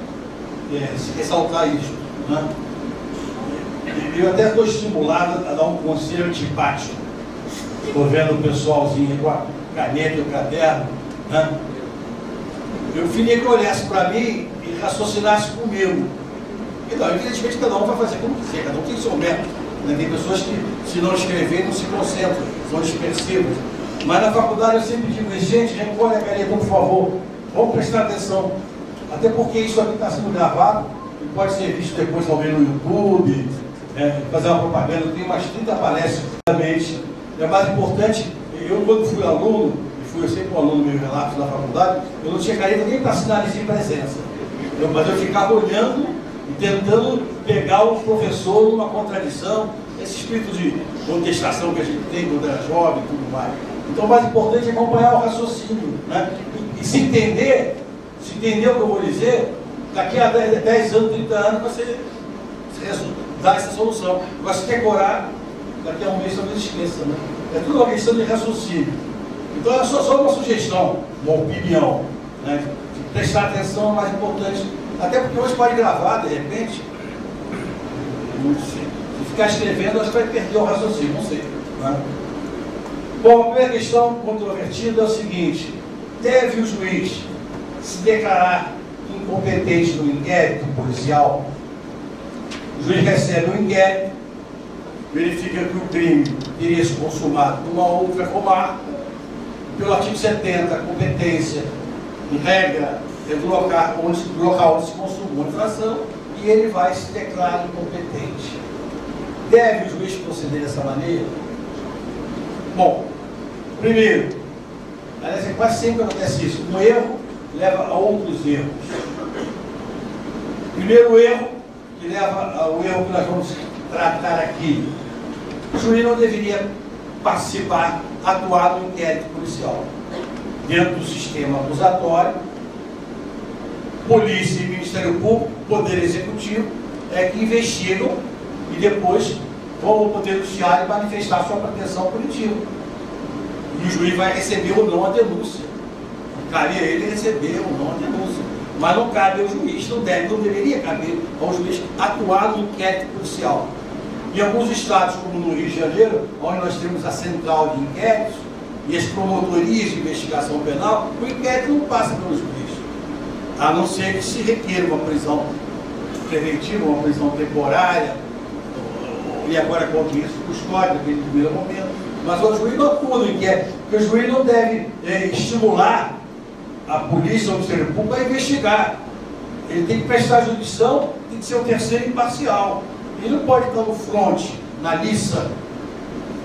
ressaltar isso. Né? Eu até estou estimulado a dar um conselho antipático. Estou vendo o pessoalzinho com a caneta e o caderno. Né? Eu queria que olhasse para mim e raciocinasse comigo. Então, evidentemente, cada um vai fazer como quiser, cada um tem seu método. Né? Tem pessoas que, se não escrever, não se concentram, são dispersivas. Mas na faculdade eu sempre digo, gente, recolhe a caneta, por favor, vamos prestar atenção. Até porque isso aqui está sendo gravado e pode ser visto depois talvez no YouTube, fazer uma propaganda. Tem umas 30 palestras. É mais importante, eu quando fui aluno, e fui sempre um aluno meio relapso na faculdade, eu não tinha caneta nem para sinalizar presença. Mas eu ficava olhando e tentando pegar o professor numa contradição, esse espírito de contestação que a gente tem quando era jovem e tudo mais. Então o mais importante é acompanhar o raciocínio, né? E se entender o que eu vou dizer, daqui a 10 anos, 30 anos, você dá essa solução. Agora, se decorar, daqui a um mês talvez esqueça, né? É tudo uma questão de raciocínio. Então é só uma sugestão, uma opinião, né? Prestar atenção é mais importante. Até porque hoje pode gravar, de repente, não sei. Se ficar escrevendo, acho que vai perder o raciocínio, não sei. Né? Bom, a primeira questão controvertida é o seguinte: deve o juiz se declarar incompetente no inquérito policial? O juiz recebe o inquérito, verifica que o crime teria se consumado numa outra comarca, pelo artigo 70, a competência, em regra, é do local onde se consumou a infração, e ele vai se declarar incompetente. Deve o juiz proceder dessa maneira? Bom, primeiro, aliás, quase sempre acontece isso, um erro leva a outros erros. Primeiro erro, que leva ao erro que nós vamos tratar aqui: o juiz não deveria participar, atuar no inquérito policial. Dentro do sistema acusatório, polícia e Ministério Público, Poder Executivo, é que investigam e depois vão ao Poder Judiciário manifestar sua pretensão punitiva. E o juiz vai receber ou não a denúncia. Cabe a ele receber ou não a denúncia. Mas não cabe ao juiz, não deveria caber ao juiz atuar no inquérito policial. Em alguns estados, como no Rio de Janeiro, onde nós temos a central de inquéritos e as promotorias de investigação penal, o inquérito não passa pelo juiz, a não ser que se requeira uma prisão preventiva, uma prisão temporária, e agora com audiência de custódia, naquele primeiro momento. Mas o juiz não atua no inquérito, porque o juiz não deve estimular a polícia ou o Ministério Público a investigar. Ele tem que prestar jurisdição, tem que ser um terceiro imparcial. Ele não pode estar no fronte, na liça,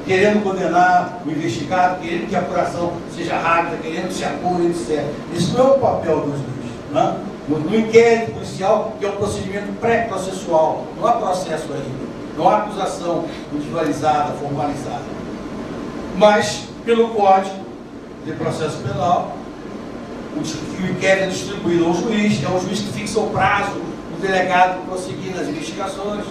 querendo condenar o investigado, querendo que a apuração seja rápida, querendo que se apure, etc. Isso não é o papel do juiz. Né? No inquérito policial, que é um procedimento pré-processual, não há processo ainda, não há acusação individualizada, formalizada. Mas, pelo Código de Processo Penal, o inquérito é distribuído ao juiz, é o juiz que fixa o prazo do delegado prosseguir nas investigações,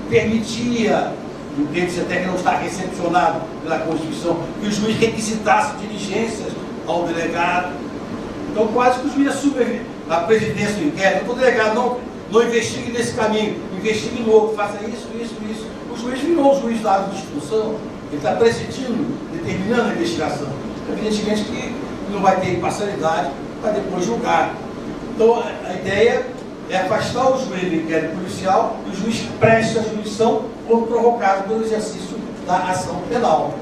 permitia, entende-se até que não está recepcionado pela Constituição, que o juiz requisitasse diligências ao delegado. Então, quase que o juiz assume a presidência do inquérito. Então, o delegado não investigue nesse caminho, investigue no outro, faça isso. O juiz virou o juiz da área de instrução, ele está presidindo, determinando a investigação. Evidentemente que não vai ter imparcialidade para depois julgar. Então, a ideia é afastar o juiz do inquérito policial e o juiz presta a jurisdição quando provocado pelo exercício da ação penal.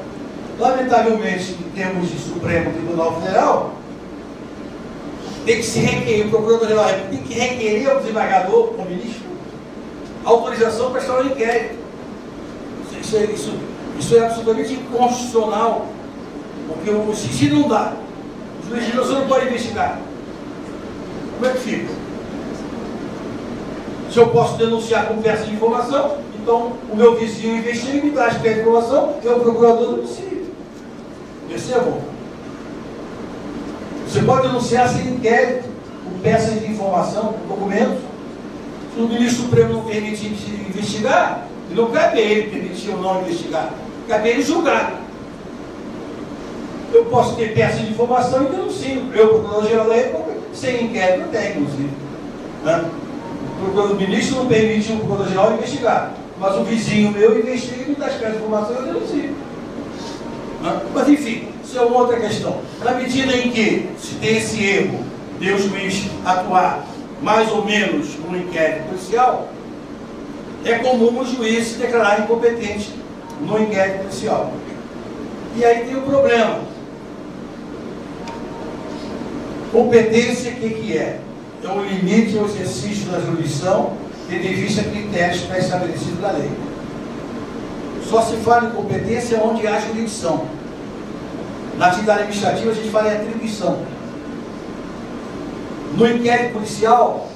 Lamentavelmente, em termos de Supremo Tribunal Federal, tem que se requerer, o Procurador-Geral tem que requerer ao desembargador, ao ministro, autorização para estar no inquérito. Isso é absolutamente inconstitucional, porque se não dá, o juiz de não pode investigar. Como é que fica? Se eu posso denunciar com peça de informação, então o meu vizinho investiga e me traz peça de informação, eu, o procurador, não preciso. Percebam? Você pode denunciar sem inquérito, com peças de informação, com documentos. Se o ministro Supremo não permitir investigar, não cabe a ele permitir ou não investigar, cabe a ele julgar. Eu posso ter peças de informação e denuncio. Eu, Procurador-Geral da República, sem inquérito até, inclusive. Né? O ministro não permite o Procurador-Geral investigar, mas o vizinho meu investiga e me dá as peças de informação e eu denuncio. Né? Mas, enfim, isso é uma outra questão. Na medida em que se tem esse erro de o juiz atuar mais ou menos no inquérito policial, é comum o juiz se declarar incompetente no inquérito policial. E aí tem um problema. Competência, o que é? É o limite ao exercício da jurisdição, tendo em vista critérios pré-estabelecidos da lei. Só se fala em competência onde há jurisdição. Na atividade administrativa, a gente fala em atribuição. No inquérito policial,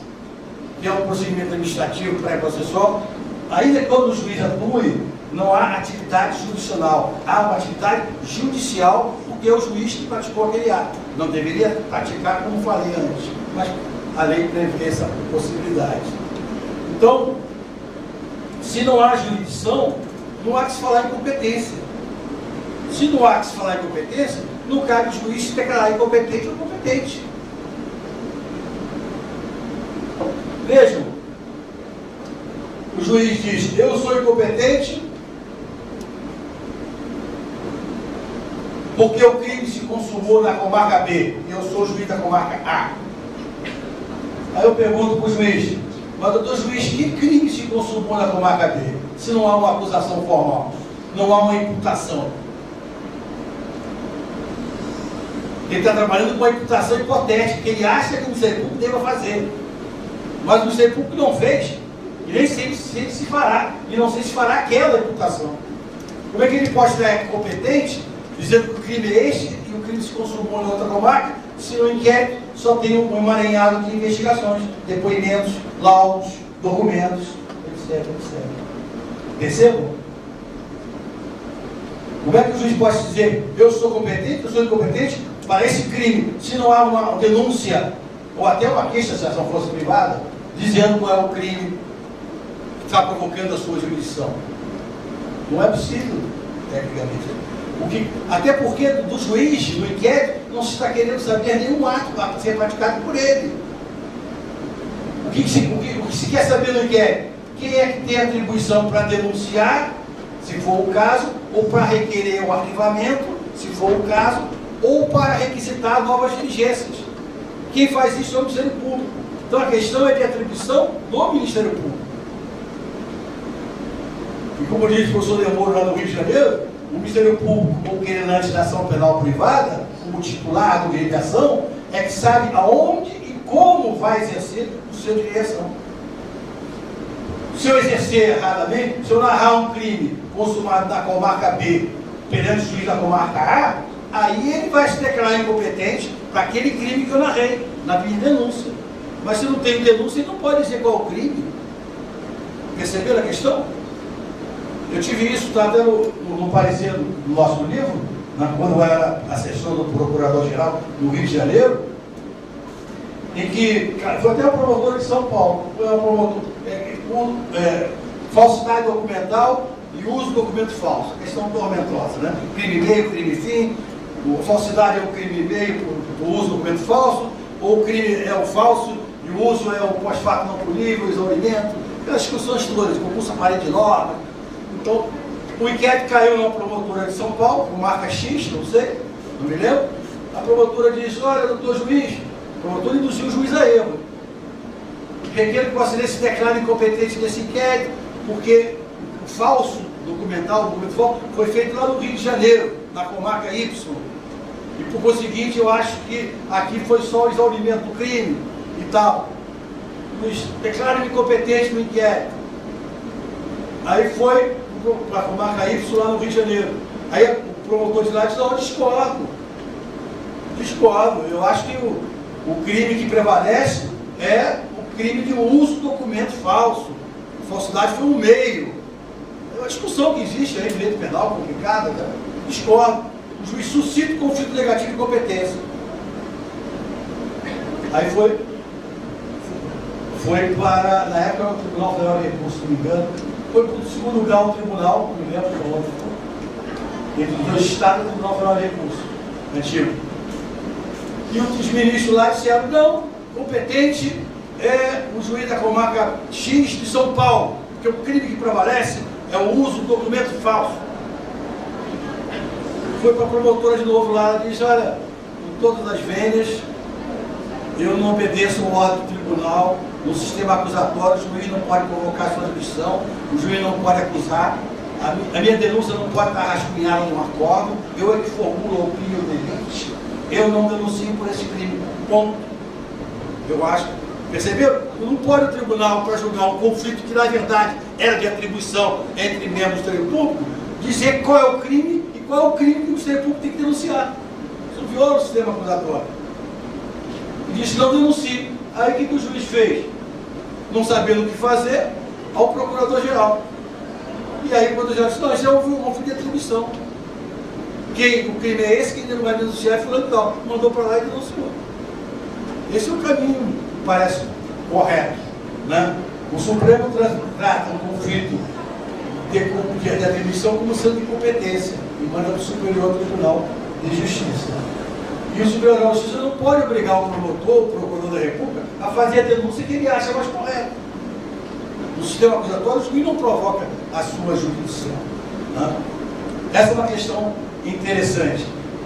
que é um procedimento administrativo pré-processual, ainda quando o juiz atue, não há atividade jurisdicional, há uma atividade judicial, porque é o juiz que praticou aquele ato. Não deveria praticar como falei antes, mas a lei prevê essa possibilidade. Então, se não há jurisdição, não há que se falar em competência. Se não há que se falar em competência, não cabe o juiz se declarar incompetente ou competente. Vejam, o juiz diz, eu sou incompetente porque o crime se consumou na comarca B, e eu sou o juiz da comarca A. Aí eu pergunto para o juiz, mas doutor juiz, que crime se consumou na comarca B? Se não há uma acusação formal, não há uma imputação. Ele está trabalhando com uma imputação hipotética, que ele acha que o Ministério Público deva fazer. Mas o Ministério Público não fez, e nem sei se fará, e não sei se fará aquela imputação. Como é que ele pode estar competente, dizendo que o crime é este, e o crime se consumou em outra comarca, se no inquérito só tem um emaranhado de investigações, depoimentos, laudos, documentos, etc. Percebam? Como é que o juiz pode dizer, eu sou competente, eu sou incompetente para esse crime, se não há uma denúncia, ou até uma queixa se a ação fosse privada, dizendo qual é o crime que está provocando a sua jurisdição? Não é possível, tecnicamente. Até porque do juiz, no inquérito, não se está querendo saber nenhum ato a ser praticado por ele. O que se quer saber no inquérito? quem é que tem atribuição para denunciar, se for o caso, ou para requerer o arquivamento, se for o caso, ou para requisitar novas diligências. Quem faz isso é o Ministério Público. Então a questão é de atribuição do Ministério Público. E como disse o professor Demoro lá no Rio de Janeiro, o Ministério Público, como querelante da ação penal privada, como titular do direito de ação, é que sabe aonde e como vai exercer o seu direito de ação. Se eu exercer erradamente, se eu narrar um crime consumado na comarca B, perante o juiz da comarca A, aí ele vai se declarar incompetente para aquele crime que eu narrei, na minha denúncia. Mas se não tem denúncia, ele não pode dizer qual é o crime. Perceberam a questão? Eu tive isso, está até no parecer do nosso livro, quando eu era assessor do Procurador-Geral no Rio de Janeiro, em que foi até o promotor de São Paulo, foi o promotor, falsidade documental e uso de documento falso, questão tormentosa, né? Crime meio, crime fim, falsidade é o crime meio por uso de documento falso, ou o crime é o falso e o uso é o pós-fato não punível, exaurimento, aquelas discussões todas, concurso aparente de norma. Então, o inquérito caiu na promotora de São Paulo, com marca X, não sei, não me lembro. A promotora disse: olha, doutor juiz, o promotor induziu o juiz a erro. Requer que o acidente se declare incompetente nesse inquérito, porque o falso documental, o documento falso, foi feito lá no Rio de Janeiro, na comarca Y. E por conseguinte, eu acho que aqui foi só o exaurimento do crime e tal. Nos declara incompetente no inquérito. Aí foi para a comarca Y lá no Rio de Janeiro. Aí o promotor de lá disse: não, discordo. Eu acho que o crime que prevalece é o crime de uso de documento falso. A falsidade foi um meio. É uma discussão que existe aí, direito penal complicada, né? Discordo. O juiz suscita o conflito negativo de competência. Aí foi para, na época, o Tribunal Federal de Recursos, se não me engano, foi para o segundo grau do tribunal, não me lembro de onde foi, entre os dois estados do Tribunal Federal de Recursos, antigo. E os ministros lá disseram: não, competente é o juiz da comarca X de São Paulo, porque o crime que prevalece é o uso do documento falso. Foi para a promotora de novo lá e disse: olha, com todas as vênias, eu não obedeço a ordem do tribunal. No sistema acusatório, o juiz não pode convocar sua jurisdição, o juiz não pode acusar, a minha denúncia não pode estar rascunhada num acordo, eu é que formulo a opinião delite, eu não denuncio por esse crime. Ponto. Eu acho. Perceberam? Não pode o tribunal, para julgar um conflito que na verdade era de atribuição entre membros do Ministério Público, dizer qual é o crime e qual é o crime que o Ministério Público tem que denunciar. Isso viola o sistema acusatório. E disse: não denuncie. Aí o que o juiz fez? Não sabendo o que fazer, ao procurador-geral. E aí quando o juiz disse: não, isso é um conflito de atribuição. O crime é esse, quem não vai denunciar é fulano e tal. Mandou para lá e denunciou. Esse é o caminho que parece correto, né? O Supremo trata o conflito de atribuição como sendo incompetência e manda para o Superior Tribunal de Justiça. E o Superior Tribunal de Justiça não pode obrigar o promotor, o procurador da República, a fazer a denúncia que ele acha mais correta. No sistema acusatório, o juiz não provoca a sua jurisdição, né? Essa é uma questão interessante.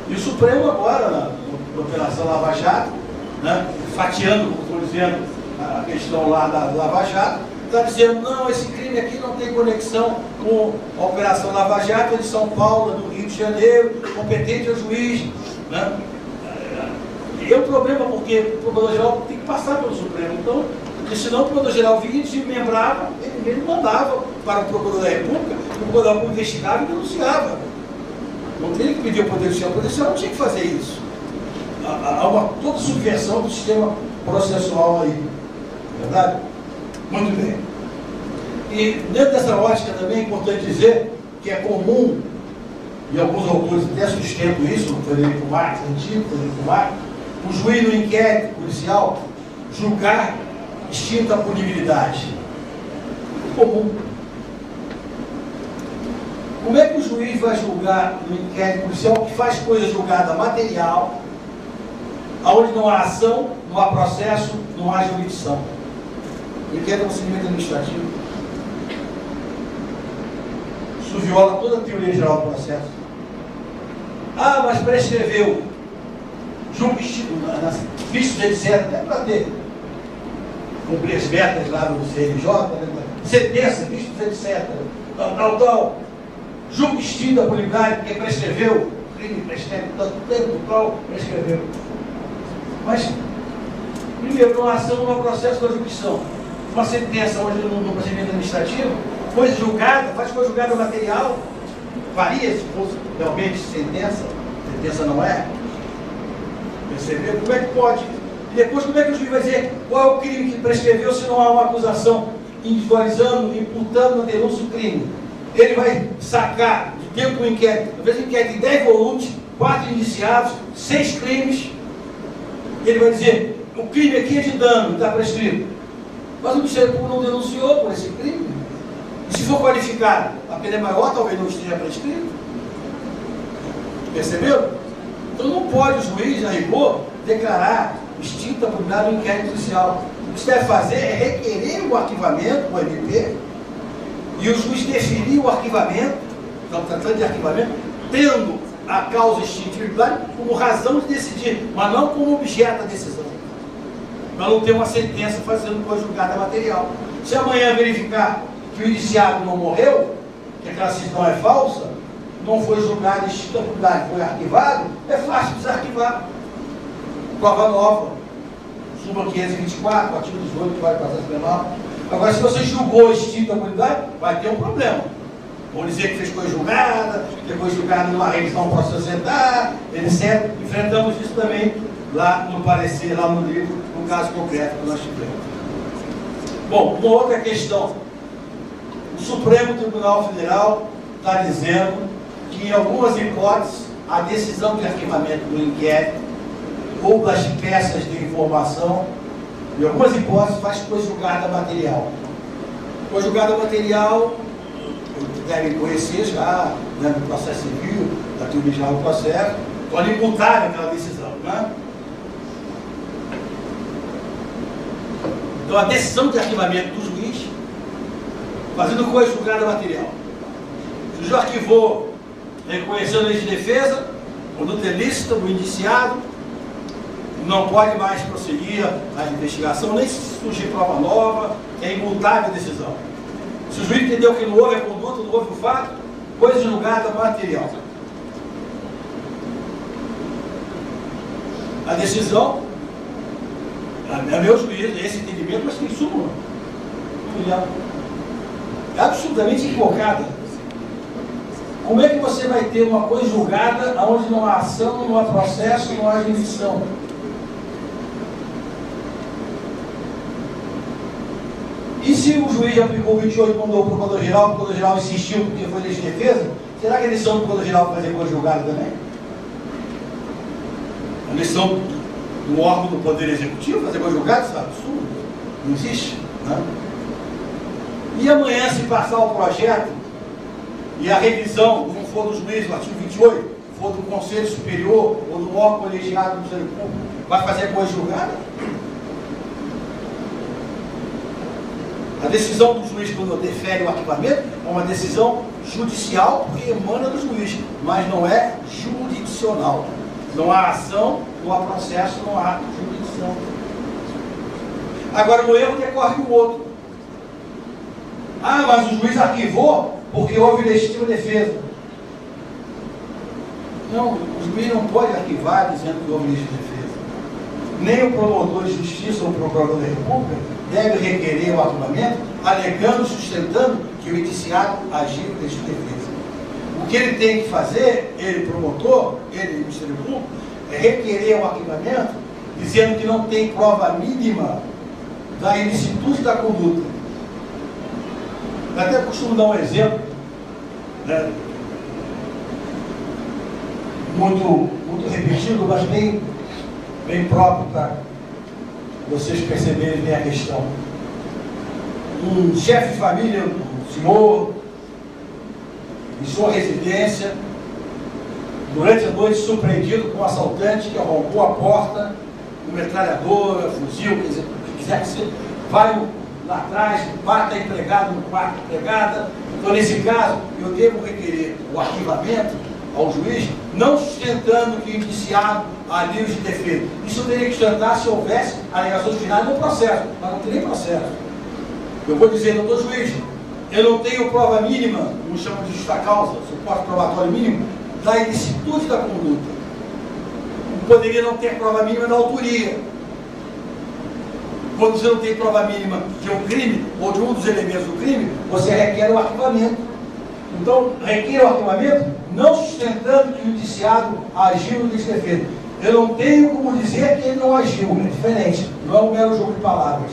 E o Supremo agora, na Operação Lava Jato, né, fatiando, como estou dizendo, a questão lá da Lava Jato, está dizendo: não, esse crime aqui não tem conexão com a Operação Lava Jato, é de São Paulo, do Rio de Janeiro, competente é o juiz, né? E é um problema, porque o Procurador-Geral tem que passar pelo Supremo. Então, porque senão o Procurador-Geral vinha, desmembrava, ele mesmo mandava para o Procurador da República, o Procurador da República investigava e denunciava. Não tem que pedir ao Poder Judicial, o Poder Judicial não tinha que fazer isso. Há uma toda subversão do sistema processual aí. Verdade? Muito bem. E dentro dessa ótica também é importante dizer que é comum, e alguns autores até sustentam isso, o Frederico Marques, antigo Frederico Marques, o juiz no inquérito policial julgar extinta a punibilidade. Comum. Como é que o juiz vai julgar no inquérito policial que faz coisa julgada material, onde não há ação, não há processo, não há jurisdição? O inquérito é um procedimento administrativo. Isso viola toda a teoria geral do processo. Ah, mas prescreveu. Julgo vistos, etc. Deve para ter. Cumprir as metas lá do CNJ, sentença, vistos, etc. Tal. Julgo extinto a punibilidade, porque prescreveu. Crime prescreve, tanto tempo, tal, prescreveu. Mas, primeiro, numa ação, num processo de jurisdição. Uma sentença hoje no procedimento administrativo, coisa julgada, faz coisa julgada material, varia se fosse realmente sentença não é. Percebeu? Como é que pode? E depois, como é que o juiz vai dizer qual é o crime que prescreveu se não há uma acusação individualizando, imputando na denúncia o crime? Ele vai sacar, dentro do inquérito, às vezes um inquérito de 10 volumes, 4 indiciados, 6 crimes, ele vai dizer, o crime aqui é de dano, está prescrito. Mas o Ministério Público não denunciou por esse crime. E se for qualificado, a pena é maior, talvez não esteja prescrito. Perceberam? Então não pode o juiz, a rigor, declarar extinta a punibilidade do inquérito judicial. O que se deve fazer é requerer o arquivamento, o MP, e o juiz definir o arquivamento, estamos tratando de arquivamento, tendo a causa extinta de punibilidade como razão de decidir, mas não como objeto da decisão. Para não ter uma sentença fazendo coisa julgada material. Se amanhã verificar que o indiciado não morreu, que aquela decisão é falsa, não foi julgado extinta a punibilidade, foi arquivado, é fácil desarquivar. Prova nova. Súmula 524, artigo 18, vai para o processo penal. Agora, se você julgou extinta a punibilidade, vai ter um problema. Vão dizer que fez coisa julgada, que foi julgado numa revisão processual, etc. Enfrentamos isso também lá no parecer, lá no livro, no caso concreto que nós tivemos. Bom, uma outra questão. O Supremo Tribunal Federal está dizendo que, em algumas hipóteses, a decisão de arquivamento do inquérito ou das peças de informação, em algumas hipóteses, faz coisa julgada material. Coisa julgada material, devem conhecer já, né, no processo civil, da teoria geral do processo, pode imputar aquela decisão, né? Então, a decisão de arquivamento do juiz, fazendo coisa julgada material. Se o juiz arquivou, reconhecendo a lei de defesa, conduta ilícita do indiciado, não pode mais prosseguir a investigação, nem se surgir prova nova, é imutável a decisão. Se o juiz entendeu que não houve a conduta, não houve o fato, coisa julgada material. A decisão, é meu juízo, esse entendimento, mas tem súmula. É absolutamente equivocada. Como é que você vai ter uma coisa julgada onde não há ação, não há processo, não há jurisdição? E se o juiz aplicou 28 e mandou o procurador-geral, o procurador-geral insistiu porque foi lei de defesa, será que a decisão do procurador-geral vai fazer coisa julgada também? A decisão do órgão do Poder Executivo fazer coisa julgada, isso é absurdo. Não existe. Né? E amanhã, se passar o projeto e a revisão não for do juiz, o artigo 28, for do Conselho Superior ou do órgão colegiado do Ministério Público, vai fazer coisa julgada? A decisão do juiz, quando defere o arquivamento, é uma decisão judicial que emana do juiz, mas não é jurisdicional. Não há ação, não há processo, não há jurisdição. Agora, no erro decorre o outro. Ah, mas o juiz arquivou porque houve legítima defesa. Não, o juiz não pode arquivar dizendo que houve legítima defesa. Nem o promotor de justiça ou o procurador da República deve requerer o arquivamento, alegando, sustentando que o indiciado agiu em legítima defesa. O que ele tem que fazer, ele promotor, ele Ministério Público, é requerer o arquivamento, dizendo que não tem prova mínima da ilicitude da conduta. Eu até costumo dar um exemplo, né, muito repetido, mas bem próprio para vocês perceberem bem a questão. Um chefe de família, um senhor, em sua residência, durante a noite surpreendido com um assaltante que arrombou a porta, com metralhadora, fuzil, quer dizer, o que quiser que seja, vai lá atrás, mata a empregada no quarto da empregada, Então, nesse caso, eu devo requerer o arquivamento ao juiz, não sustentando que o indiciado alivio de defesa. Isso eu teria que sustentar se houvesse alegações finais no processo, mas não tem nem processo. Eu vou dizer, doutor juiz, eu não tenho prova mínima, não chamo de justa causa, suporte probatório mínimo, da ilicitude da conduta. Poderia não ter prova mínima da autoria. Quando você não tem prova mínima de um crime, ou de um dos elementos do crime, você requer o arquivamento. Então, requer o arquivamento, não sustentando que o indiciado agiu no desdefeito. Eu não tenho como dizer que ele não agiu, é diferente, não é um mero jogo de palavras.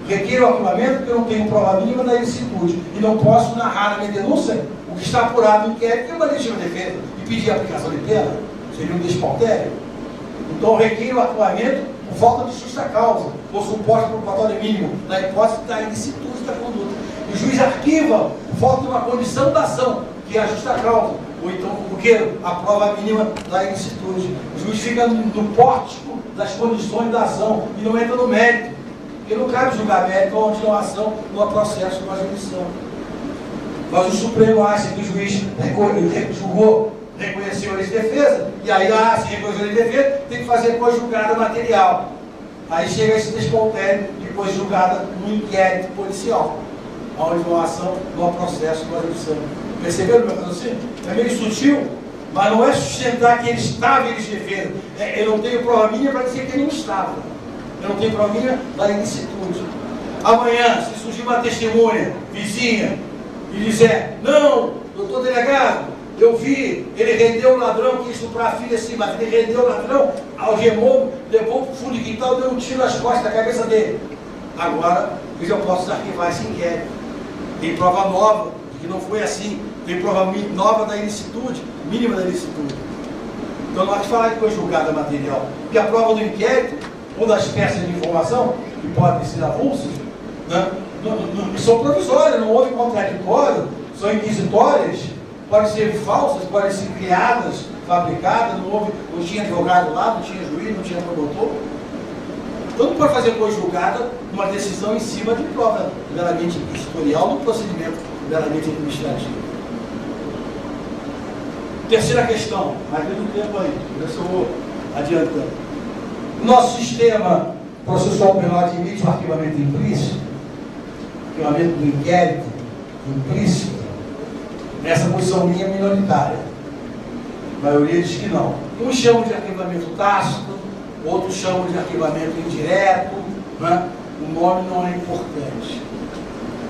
Requer o arquivamento porque eu não tenho prova mínima da ilicitude e não posso narrar na minha denúncia o que está apurado no inquérito, que é uma legítima defesa, e pedir a aplicação de pena, seria um despautério. Então, requer o arquivamento por falta de justa causa, ou suporte probatório mínimo, na hipótese da ilicitude da conduta. O juiz arquiva por falta de uma condição da ação, que é a justa causa, ou então porque a prova mínima da ilicitude. O juiz fica no pórtico das condições da ação e não entra no mérito, porque não cabe julgar mérito onde não há ação, não há processo, não há jurisdição. Mas o Supremo acha que o juiz julgou, reconheceu a defesa, e aí, se reconheceu a defesa, tem que fazer conjugada material. Aí chega esse despautério de conjugada no inquérito policial, onde não há ação, não há processo, não há jurisdição. Perceberam meu raciocínio? É meio sutil, mas não é sustentar que ele estava em defesa. Eu não tenho prova mínima para dizer que ele não estava. Eu não tenho prova mínima da ilicitude. Amanhã, se surgir uma testemunha, vizinha, e disser, não, doutor delegado, eu vi, ele rendeu o ladrão, que estuprar a filha assim, mas ele rendeu o ladrão, algemou, levou para o fundo de quintal, deu um tiro nas costas da cabeça dele. Agora, eu já posso arquivar esse inquérito. Tem prova nova, que não foi assim. Tem prova nova da ilicitude, mínima da ilicitude. Então não há que falar que foi julgada material. Porque a prova do inquérito, ou das peças de informação, que podem ser avulsas, né, são provisórias, não houve contraditório, são inquisitórias, podem ser falsas, podem ser criadas, fabricadas, não tinha advogado lá, não tinha juiz, não tinha promotor. Então não pode fazer conjugada uma decisão em cima de prova meramente inquisitorial no procedimento meramente administrativo. Terceira questão, mais do tempo aí, por isso eu vou adiantando. Nosso sistema processual penal admite o arquivamento implícito, arquivamento do inquérito implícito, nessa posição minha minoritária. A maioria diz que não. Uns chamam de arquivamento tácito, outros chamam de arquivamento indireto, né? O nome não é importante.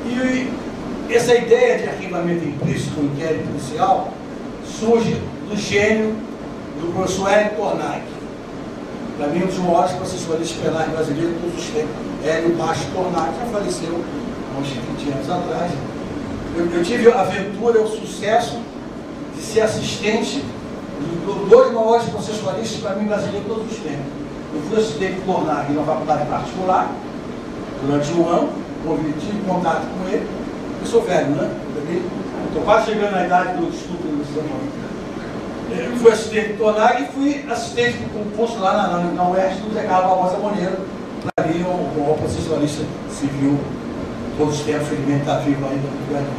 E essa ideia de arquivamento implícito no inquérito policial surge do gênio do professor Hélio Tornag. Para mim, um dos maiores processualistas penais brasileiros de todos os tempos. Hélio Baixo Tornag, já faleceu há uns 20 anos atrás. Eu tive a aventura, o sucesso de ser assistente dos dois maiores processualistas para mim brasileiros de todos os tempos. Eu fui assistente do Tornag na faculdade particular durante um ano, tive contato com ele. Eu sou velho, né? Estou quase chegando na idade do estudo do semana. Eu fui assistente do Tornag e fui assistente do concurso lá na UERJ do Zé Carlos Barbosa Moreira. Para mim, o maior processualista civil todos os tempos, felizmente está vivo ainda no Brasil.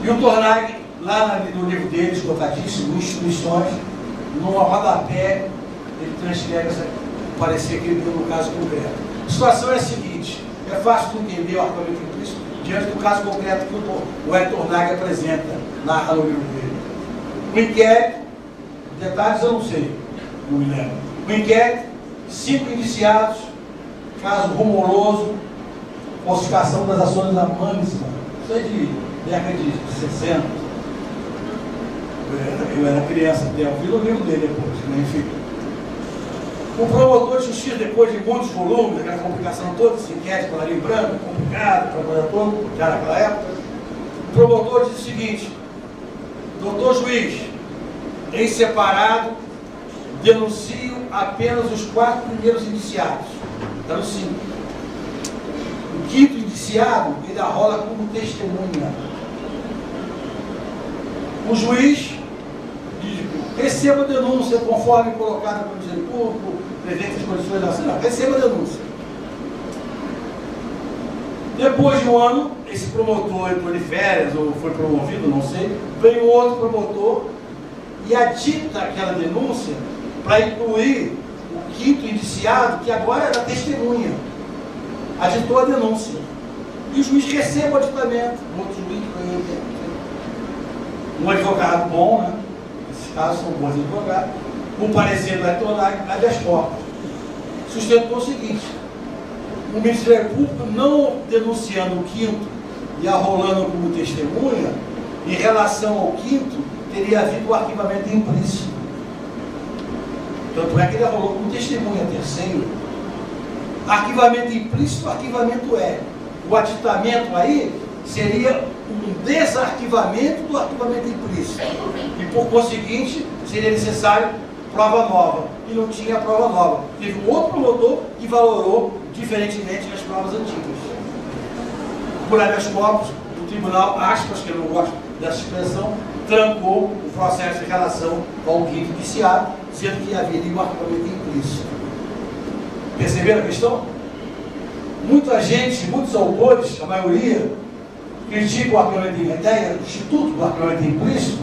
E o Tornag, lá no livro dele, esgotadíssimo, Instituições, no rodapé, ele transcreve essa parecer que ele deu no caso concreto. A situação é a seguinte, é fácil de entender o arquivamento implícito diante do caso concreto que o Hélio Tornag apresenta, narra no livro dele. O inquérito, detalhes eu não sei, não me lembro. O inquérito, 5 indiciados, caso rumoroso, falsificação das ações da Mansma, isso é de década de 60. Eu era criança até, eu vi no livro dele depois, né? Enfim. O promotor de justiça, depois de muitos volumes, aquela complicação toda, esse inquérito, colarinho branco, complicado, trabalhador todo, já naquela época, o promotor diz o seguinte: doutor juiz, em separado, denuncio apenas os 4 primeiros indiciados. Está no 5. O 5º indiciado, ele arrola como testemunha. O juiz diz: receba a denúncia conforme colocada pelo Ministério Público, presente as condições da ação. Receba a denúncia. Depois de um ano, esse promotor entrou de férias, ou foi promovido, não sei, veio outro promotor e adita aquela denúncia para incluir o quinto indiciado, que agora era testemunha. Aditou a denúncia. E o juiz recebe o aditamento. Um outro juiz, um advogado bom, né? Esses casos são bons advogados, comparecendo a tornar habeas corpus. Sustentou o seguinte: o Ministério Público, não denunciando o quinto e arrolando como testemunha, em relação ao quinto, teria havido o arquivamento implícito. Tanto é que ele arrolou como testemunha terceiro. Arquivamento implícito, arquivamento é. O aditamento aí seria um desarquivamento do arquivamento implícito. E, por conseguinte, seria necessário prova nova. E não tinha prova nova. Teve um outro promotor que valorou diferentemente as provas antigas. Por habeas corpus, o tribunal, aspas, que eu não gosto dessa expressão, trancou o processo em relação ao quinto indiciado, sendo que haveria um arquivamento implícito. Perceberam a questão? Muita gente, muitos autores, a maioria, criticam o arquivamento implícito, o Instituto do Arquivamento Implícito,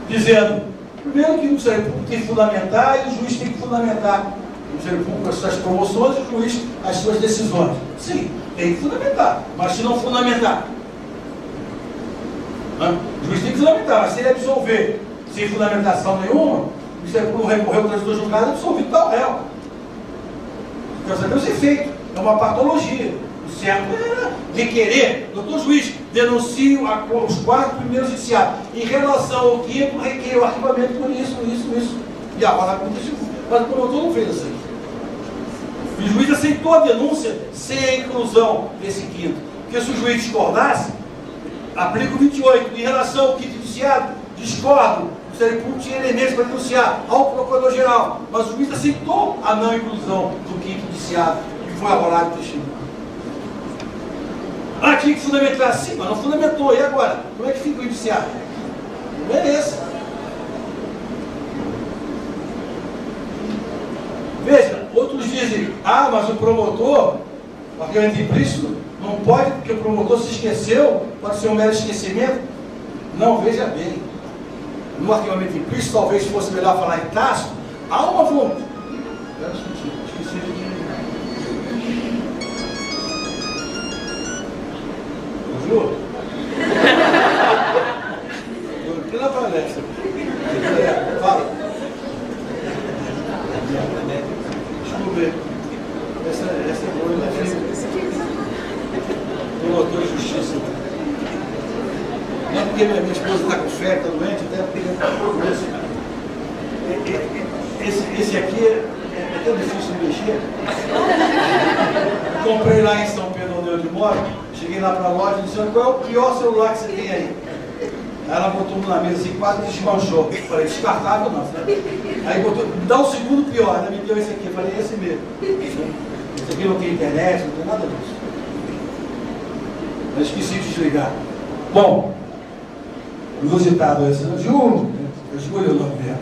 dizendo, primeiro, que o Ministério Público tem que fundamentar e o juiz tem que fundamentar. O Ministério Público as suas promoções e o juiz as suas decisões. Sim, tem que fundamentar, mas se não fundamentar, o juiz tem que fundamentar, mas se ele absolver sem fundamentação nenhuma, o Ministério Público recorreu para as duas julgadas e absolvido tal réu. Quer saber os efeitos, é uma patologia. O certo era requerer, doutor juiz, denuncie os 4 primeiros indiciados. Em relação ao quinto, requer o arquivamento por isso. E agora aconteceu. Mas o promotor não fez assim. O juiz aceitou a denúncia sem a inclusão desse quinto. Porque se o juiz discordasse, aplica o 28. Em relação ao quinto indiciado, discordo. O Ministério Público tinha elementos para denunciar ao Procurador-Geral. Mas o juiz aceitou a não inclusão do quinto indiciado e foi arrolado o testemunho. Ah, tinha que fundamentar sim, mas não fundamentou. E agora? Como é que fica o indiciado? Não é esse. Veja, outros dizem, mas o promotor, o arquivamento implícito, não pode, porque o promotor se esqueceu, pode ser um mero esquecimento. Não, veja bem. No arquivamento implícito, talvez fosse melhor falar em tácito, há uma vontade. Esqueci de... Juro? Que na palestra. Fala. Desculpe. Essa é boa, né? Promotor de justiça. Não porque minha esposa está com febre, está doente, até porque esse aqui é tão difícil de mexer. Comprei lá em São Pedro, onde eu moro. Cheguei lá para a loja e disse, qual é o pior celular que você tem aí? Aí ela botou um na mesa assim, quase desmanchou. Eu falei, descartável não, né? Aí botou, me dá o segundo pior, ela me deu esse aqui. Eu falei, esse mesmo. Esse aqui não tem internet, não tem nada disso. Eu esqueci de desligar. Bom, inusitado esse. Júlio o nome dele.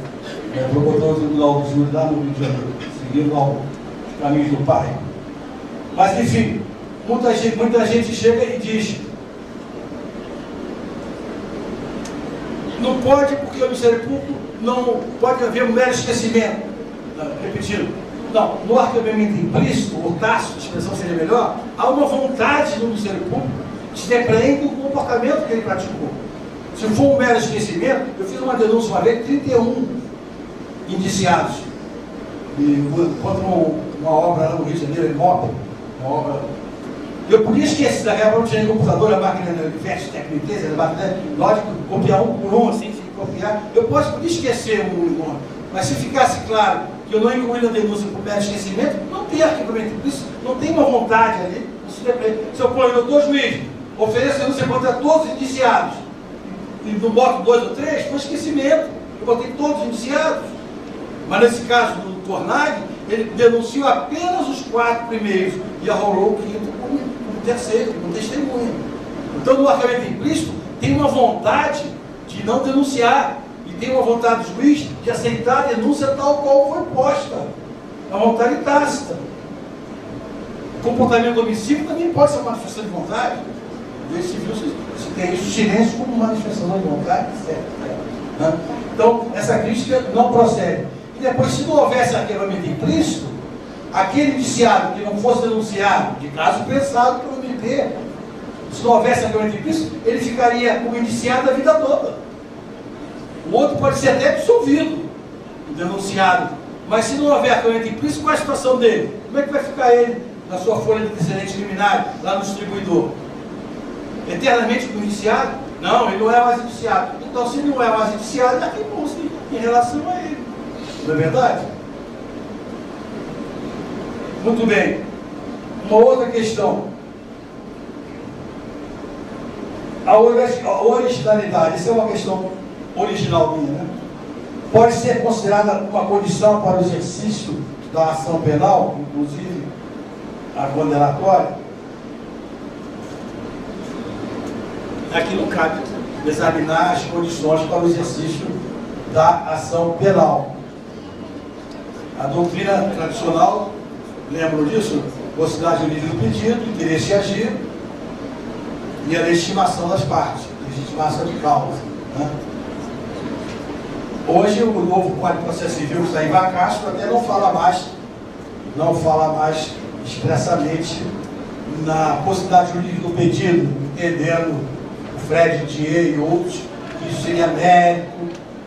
Promotor do Tribunal do Júri lá no Rio de Janeiro, seguindo os caminhos do pai. Mas enfim, muita gente chega e diz, não pode, porque o Ministério Público não pode haver um mero esquecimento. Repetindo, não, no arquivamento implícito, ou tácito, a expressão seria melhor, há uma vontade no Ministério Público que se depreende do comportamento que ele praticou. Se for um mero esquecimento, eu fiz uma denúncia uma vez, 31 indiciados contra uma obra lá no Rio de Janeiro, imóvel, uma obra. Eu podia esquecer, daqui a pouco não tinha nem computador, a máquina de veste técnica, lógico, copiar um por um, assim, se copiar. Eu podia esquecer um nome, mas se ficasse claro que eu não incluí na denúncia por mero esquecimento, não tem arquivamento implícito, não tem uma vontade ali. Se eu ponho, doutor juiz, ofereço denúncia contra todos os indiciados, e não boto 2 ou 3, foi esquecimento. Eu botei todos os indiciados. Mas nesse caso do Tornag, ele denunciou apenas os 4 primeiros e arrolou o quinto como terceiro, como testemunha. Então, no arquivamento implícito, tem uma vontade de não denunciar e tem uma vontade do juiz de aceitar a denúncia tal qual foi posta. A vontade tácita. comportamento omissivo também pode ser uma manifestação de vontade. O direito civil se tem isso, silêncio como manifestação de vontade, certo? Né? Então, essa crítica não procede. E depois, se não houvesse arquivamento implícito, aquele indiciado que não fosse denunciado, de caso pensado pelo MP, se não houvesse arquivamento implícito, ele ficaria como indiciado a vida toda. O outro pode ser até absolvido, o denunciado. Mas se não houver arquivamento implícito, qual é a situação dele? Como é que vai ficar ele na sua folha de antecedentes criminais, lá no distribuidor? Eternamente como indiciado? Não, ele não é mais indiciado. Então, se ele não é mais indiciado, há quem conste em relação a ele. Não é verdade? Muito bem. Uma outra questão. A originalidade. Essa é uma questão original minha, né? Pode ser considerada uma condição para o exercício da ação penal, inclusive a condenatória. Aqui não cabe examinar as condições para o exercício da ação penal. A doutrina tradicional, lembram disso? Velocidade do nível do pedido, interesse em agir e a legitimação das partes, legitimação de causa. Né? Hoje o novo Código de Processo Civil que está em vacastro até não fala mais expressamente na possibilidade jurídica do pedido, entendendo o Fred Thier e outros, que isso seria mérito.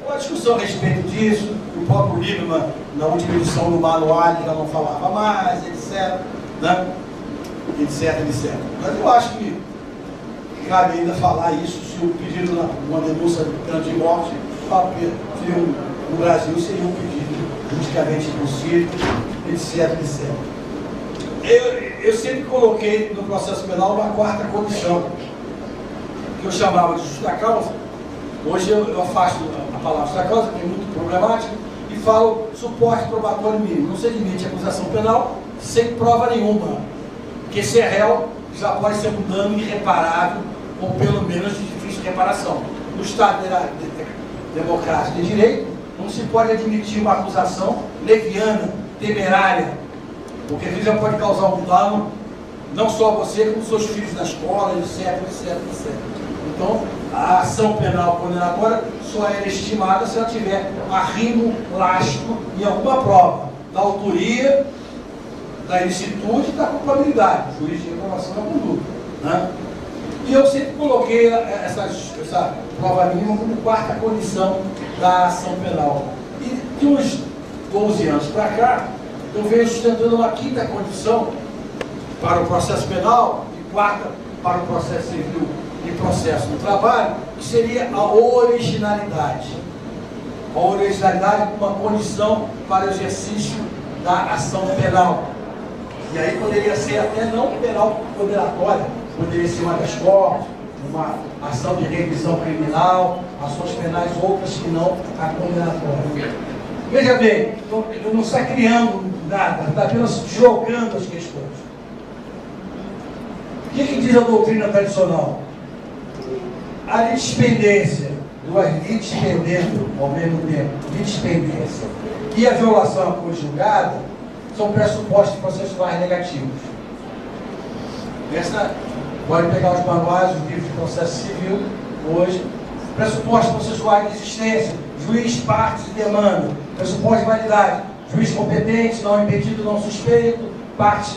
Uma discussão a respeito disso, o próprio Lieberman, na última edição do manual, já não falava mais, etc. Né? Etc. Mas eu acho que cabe ainda falar isso, se o pedido de uma denúncia de morte no Brasil seria um pedido juridicamente impossível, etc. Eu sempre coloquei no processo penal uma quarta condição, que eu chamava de justa causa. Hoje eu afasto a palavra justa causa, que é muito problemática, e falo suporte probatório mínimo. Não se admite acusação penal sem prova nenhuma, porque se é réu, já pode ser um dano irreparável, ou pelo menos de difícil reparação. No Estado democrático de direito, não se pode admitir uma acusação leviana, temerária, porque às vezes já pode causar um dano, não só a você, como seus filhos na escola, etc. Então, a ação penal condenatória só é estimada se ela tiver arrimo, lastro e alguma prova da autoria, da ilicitude e da culpabilidade, juiz de reclamação da conduta. Né? E eu sempre coloquei essa prova mínima como quarta condição da ação penal. E de uns 12 anos para cá, eu venho sustentando uma quinta condição para o processo penal e quarta para o processo civil e processo do trabalho, que seria a originalidade. A originalidade como uma condição para o exercício da ação penal. E aí poderia ser até não penal condenatória, poderia ser uma das cortes, uma ação de revisão criminal, ações penais outras que não a condenatória. Veja bem, eu não está criando nada, está apenas jogando as questões. O que diz a doutrina tradicional? A litispendência, duas litispendendo ao mesmo tempo, litispendência e a violação conjugada são pressupostos processuais negativos. Essa, pode pegar os manuais, os livros de processo civil, hoje, pressupostos processuais de existência, juiz, partes e demanda, pressuposto de validade, juiz competente, não impedido, não suspeito, partes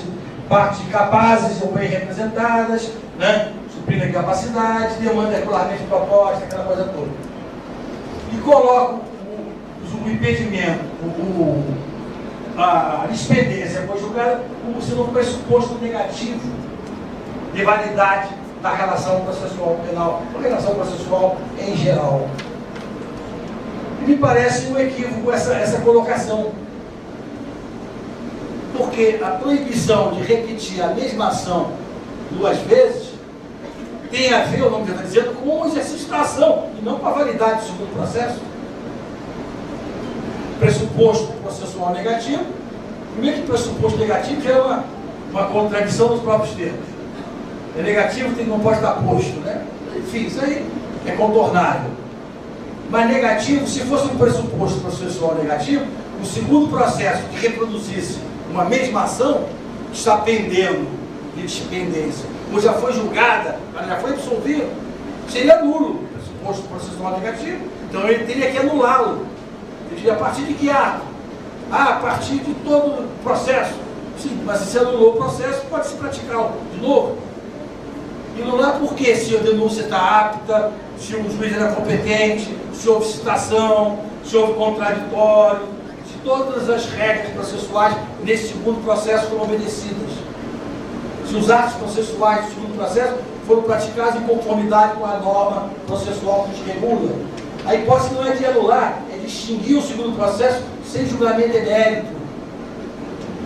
capazes ou bem representadas, né? Suprindo a incapacidade, demanda regularmente proposta, aquela coisa toda. E coloco o impedimento, a expediência conjugada como sendo um pressuposto negativo de validade da relação processual penal, ou relação processual em geral. E me parece um equívoco essa colocação. Porque a proibição de repetir a mesma ação duas vezes tem a ver, o nome está dizendo, com o exercício da ação e não com a validade do segundo processo. Pressuposto processual negativo, primeiro que pressuposto negativo já é uma contradição nos próprios termos. É negativo, não pode estar posto, né? Enfim, isso aí é contornável. Mas negativo, se fosse um pressuposto processual negativo, o segundo processo que reproduzisse uma mesma ação está pendendo de dependência, ou já foi julgada, ela já foi absolvida, seria nulo, pressuposto processual negativo. Então ele teria que anulá-lo. Ele diria, a partir de que ato? Ah, a partir de todo o processo. Sim, mas se anulou o processo, pode-se praticá-lo de novo. E anular por quê? Se a denúncia está apta, se o juiz era competente, se houve citação, se houve contraditório, se todas as regras processuais nesse segundo processo foram obedecidas. Se os atos processuais do segundo processo foram praticados em conformidade com a norma processual que os regula. A hipótese não é de anular, é de extinguir o segundo processo sem julgamento emérito.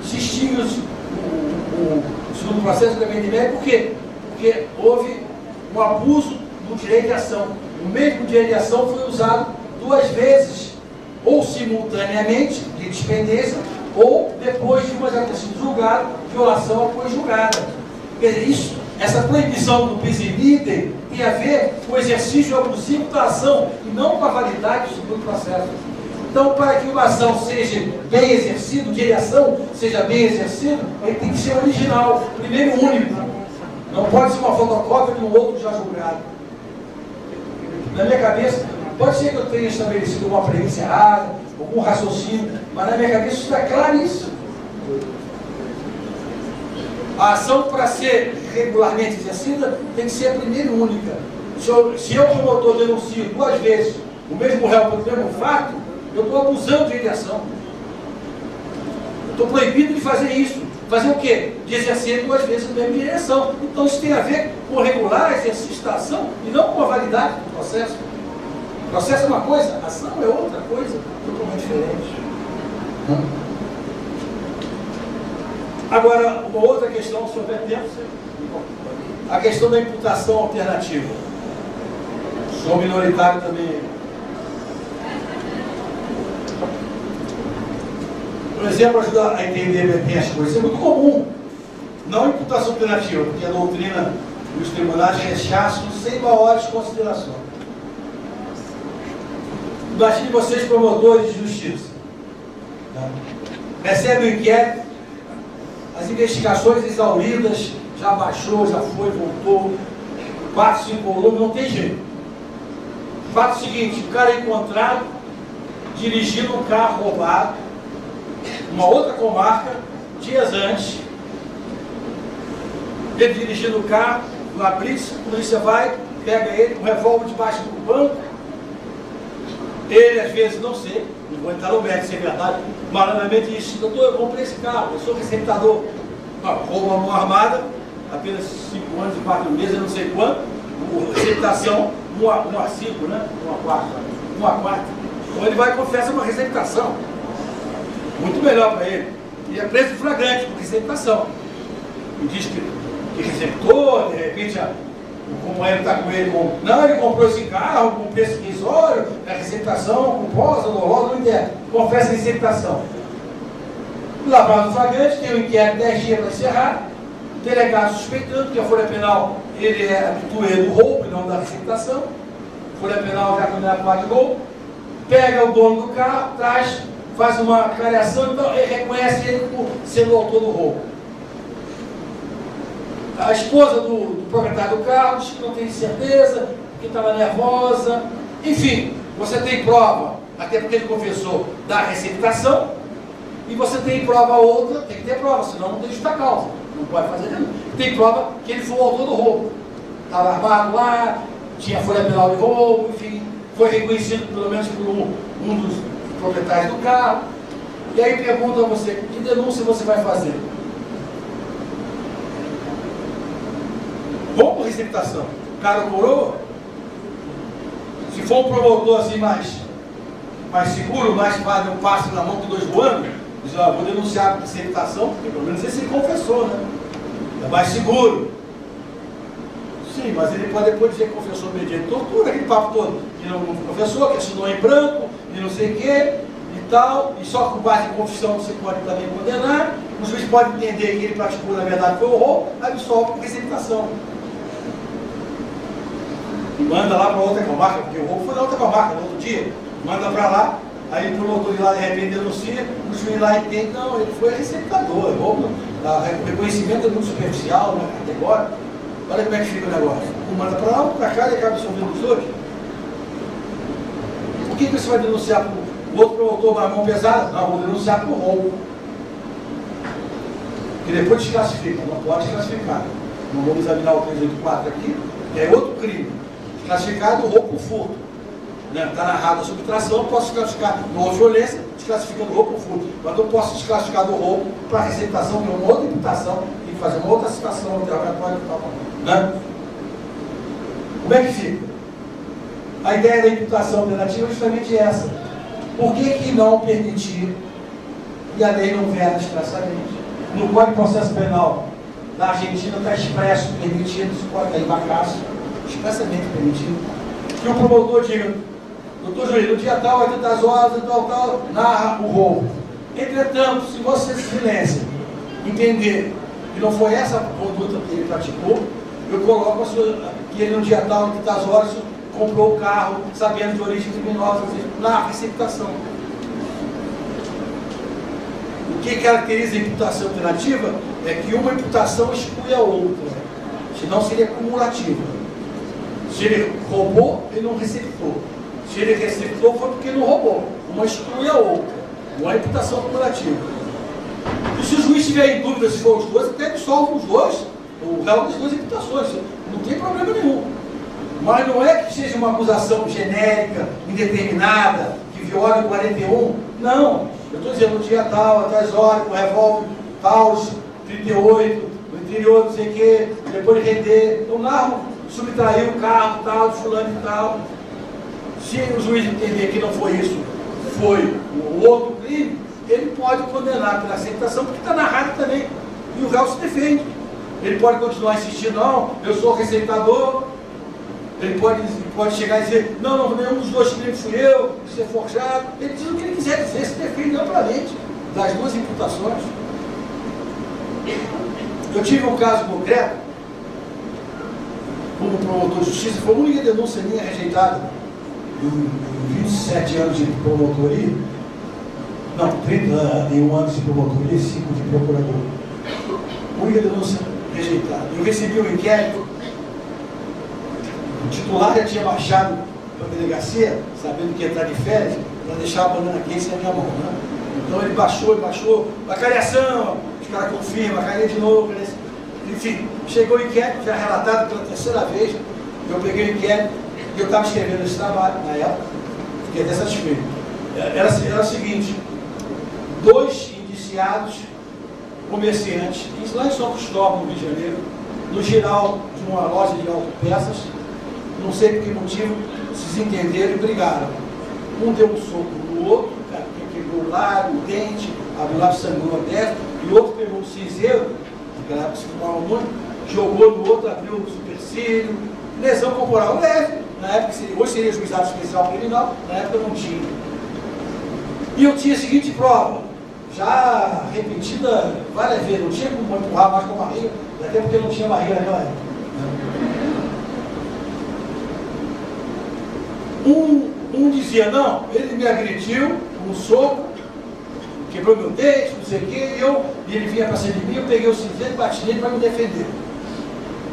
Se extingue o segundo processo sem julgamento emérito, por quê? Porque houve um abuso do direito de ação. O mesmo direito de ação foi usado duas vezes, ou simultaneamente, de dependência, ou depois de uma já ter sido julgada, violação após julgada. Quer dizer, essa proibição do bis in idem tem a ver com o exercício abusivo da ação e não com a validade do segundo processo. Então, para que uma ação seja bem exercida, o direito de ação seja bem exercido, ele tem que ser original, primeiro e único. Não pode ser uma fotocópia de um outro já julgado. Na minha cabeça, pode ser que eu tenha estabelecido uma premissa errada, algum raciocínio, mas na minha cabeça isso está claríssimo. A ação, para ser regularmente exercida, tem que ser a primeira e única. Se eu, promotor, denuncio duas vezes o mesmo réu pelo mesmo fato, eu estou abusando de direito de ação. Eu estou proibido de fazer isso. Fazer o quê? De exercer duas vezes a mesma direção. Então isso tem a ver com regular exercício da ação e não com a validade do processo. O processo é uma coisa, a ação é outra coisa, totalmente diferente. Agora, uma outra questão, se houver tempo, a questão da imputação alternativa. Sou minoritário também. Por exemplo, ajuda a entender bem as coisas. Isso é muito comum. Não imputação alternativa, porque a doutrina dos tribunais rechaçam sem maiores considerações. Imagine vocês, promotores de justiça. Recebem o inquérito, as investigações exauridas, já baixou, já foi, voltou, 4, 5 volumes, não tem jeito. Fato seguinte, o cara é encontrado dirigindo um carro roubado, uma outra comarca, dias antes, ele dirigindo o carro, na blitz, a polícia vai, pega ele, um revólver debaixo do banco, ele às vezes, não sei, não vou entrar no mérito se é verdade, malandramente diz, doutor, eu comprei esse carro, eu sou receptador, rouba uma mão armada, apenas 5 anos e 4 meses, eu não sei quanto, receptação 1 a 5, né? 1 a 4, 1 a 4. Então ele vai e confessa uma receptação. Muito melhor para ele. E é preso flagrante por receptação. E diz que receptou, de repente, o companheiro está com ele, não, ele comprou esse carro com preço irrisório, a receptação culposa, dolosa, não entende. Confessa a receptação. Lavrado flagrante, tem um inquérito 10 dias para encerrar, o delegado suspeitando que a folha penal, ele é habitué do roubo e não da receptação, folha penal já condenado por de roubo, pega o dono do carro, traz, faz uma clareação, então ele reconhece ele como sendo o autor do roubo. A esposa do proprietário do carro diz que não tem certeza, que estava nervosa, enfim, você tem prova, até porque ele confessou, da receptação, e você tem prova outra, tem que ter prova, senão não tem justa causa, não pode fazer nada. Tem prova que ele foi o autor do roubo, estava armado lá, tinha folha penal de roubo, enfim, foi reconhecido pelo menos por um dos proprietários do carro. E aí pergunta a você, que denúncia você vai fazer? Vamos por receptação. O cara coroa? Se for um promotor assim mais seguro, mais padre, um passo na mão que 2 voando, diz, vou denunciar por receptação, porque pelo menos esse ele confessou, né? É mais seguro. Sim, mas ele pode depois dizer que confessou mediante tortura, aquele papo todo, que não confessou, que assinou em branco, e não sei o quê, e tal, e só com base em confissão você pode também condenar, o juiz pode entender que ele praticou, na verdade, foi o roubo, absolve por receptação. E manda lá para outra comarca, porque o roubo foi na outra comarca, no outro dia, manda para lá, aí o promotor de lá de repente denuncia, o juiz lá entende, não, ele foi receptador, roubo, O reconhecimento é muito superficial, né, categórico. Olha como é que fica o negócio. Um manda para lá, um para cá e acaba absorvendo os dois. Por que você vai denunciar para o outro promotor na mão pesada? Não, vou denunciar por roubo. Que depois desclassifica, não pode desclassificar. Não vamos examinar o 384 aqui, que é outro crime. Desclassificado, roubo por furto. Está narrado a subtração, posso desclassificar no roubo de violência, desclassificando o roubo por furto. Mas não posso desclassificar do roubo para receptação, que é uma outra imputação, tem que fazer uma outra citação no interrogatório e tal. Né? Como é que fica? A ideia da imputação alternativa é justamente essa. Por que não permitir, e a lei não veda expressamente? No Código de Processo Penal da Argentina está expresso, permitido, isso pode cair vacácio, expressamente permitido, que o promotor diga, doutor juiz, no dia tal, 80 horas, tal, narra o roubo. Entretanto, se você silência, entender que não foi essa conduta que ele praticou, eu coloco que ele no dia tal, 80 horas, comprou o carro, sabendo de origem criminosa, na receptação. O que caracteriza a imputação alternativa é que uma imputação exclui a outra, senão seria cumulativa. Se ele roubou, ele não receptou. Se ele receptou, foi porque não roubou. Uma exclui a outra. Uma imputação cumulativa. E se o juiz tiver em dúvida se for os dois, até dissolve os dois, o réu das duas imputações. Não tem problema nenhum. Mas não é que seja uma acusação genérica, indeterminada, que viola o 41. Não. Eu estou dizendo, no dia tal, a tais horas, com o revólver, tal, 38, no interior, não sei o quê, depois de render. Então, narro, subtraiu o carro, tal, de fulano e tal. Se o juiz entender que não foi isso, foi o outro crime, ele pode condenar pela aceitação, porque está narrado também. E o réu se defende. Ele pode continuar insistindo, não, eu sou receitador. Ele pode chegar e dizer, não, nenhum dos dois crimes fui eu, isso é forjado. Ele diz o que ele quiser dizer, se defende amplamente das duas imputações. Eu tive um caso concreto, como promotor de justiça, foi a única denúncia minha rejeitada em 27 anos de promotoria, não, 31 anos de promotoria e 5 de procurador. Única denúncia rejeitada. Eu recebi um inquérito. O titular já tinha baixado para a delegacia, sabendo que ia entrar de férias, para deixar a banana quente na minha mão. Né? Então ele baixou, avaliação, os caras confirmam, carinha de novo. Enfim, chegou o inquérito, já relatado pela terceira vez, eu peguei o inquérito e eu estava escrevendo esse trabalho na época, fiquei até satisfeito. Era o seguinte, 2 indiciados, comerciantes, lá em São Cristóvão, no Rio de Janeiro, no geral de uma loja de autopeças, não sei por que motivo, se entenderam e brigaram. Um deu um soco no outro, que quebrou o lábio, o dente, abriu lá, sangrou a testa, e o outro pegou um cinzeiro, naquela época se fumava muito, jogou no outro, abriu o supercílio, lesão corporal leve, na época hoje seria juizado especial criminal, na época não tinha. E eu tinha a seguinte prova, já repetida várias vezes, não tinha como empurrar mais com a barriga, até porque não tinha barriga naquela época. Um dizia, não, ele me agrediu, um soco, quebrou meu dente, não sei o quê, e ele vinha para cima de mim, eu peguei o cinzeiro e bati nele para me defender.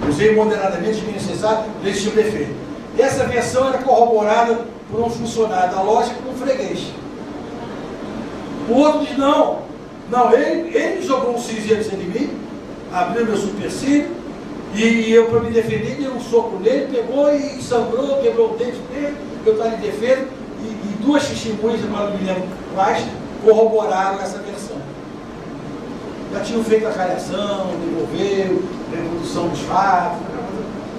Usei moderadamente o que necessário, legítimo defesa. E essa versão era corroborada por um funcionário da loja com um freguês. O outro diz, não, ele jogou um cinzeiro em cima de mim, abriu meu supercílio, e eu, para me defender, dei um soco nele, pegou e sangrou, quebrou o dente dele, eu estava em defesa, e 2 testemunhas, agora não me lembro quais, corroboraram essa versão. Já tinham feito a cariação, devolveu, reprodução dos fatos,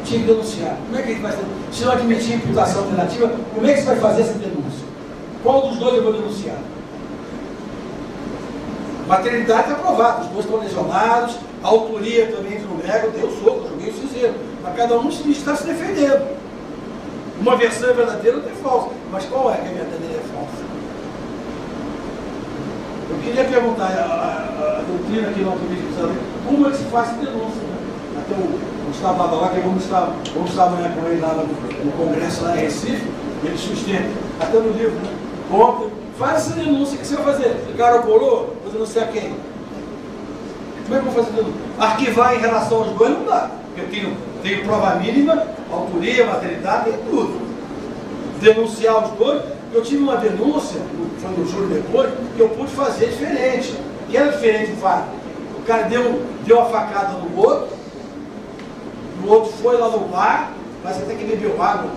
tinha que denunciar. Como é que ele vai fazer? Se não admitir imputação alternativa, como é que você vai fazer essa denúncia? Qual dos dois eu vou denunciar? Maternidade está aprovada, os dois estão lesionados, a autoria também do ego, deu soco, eu joguei o cinzeiro. Mas cada um está se defendendo. Uma versão é verdadeira, outra é falsa. Mas qual é que é verdadeira e é falsa? Eu queria perguntar, a doutrina aqui na autoria, como é que se faz essa denúncia? Né? Até o Gustavo Badalá, que vamos estar amanhã com ele lá no congresso lá em Recife, ele sustenta, até no livro, né? Conta, faz essa denúncia, o que você vai fazer? O cara colou, vou denunciar quem? Como é que eu vou fazer denúncia? Arquivar em relação aos dois não dá. Eu tenho prova mínima, autoria, materialidade, tem tudo. Denunciar os dois, eu tive uma denúncia, foi no júri depois, que eu pude fazer diferente. Que era diferente do fato. O cara deu a facada no outro, o outro foi lá no bar, mas até que bebeu água,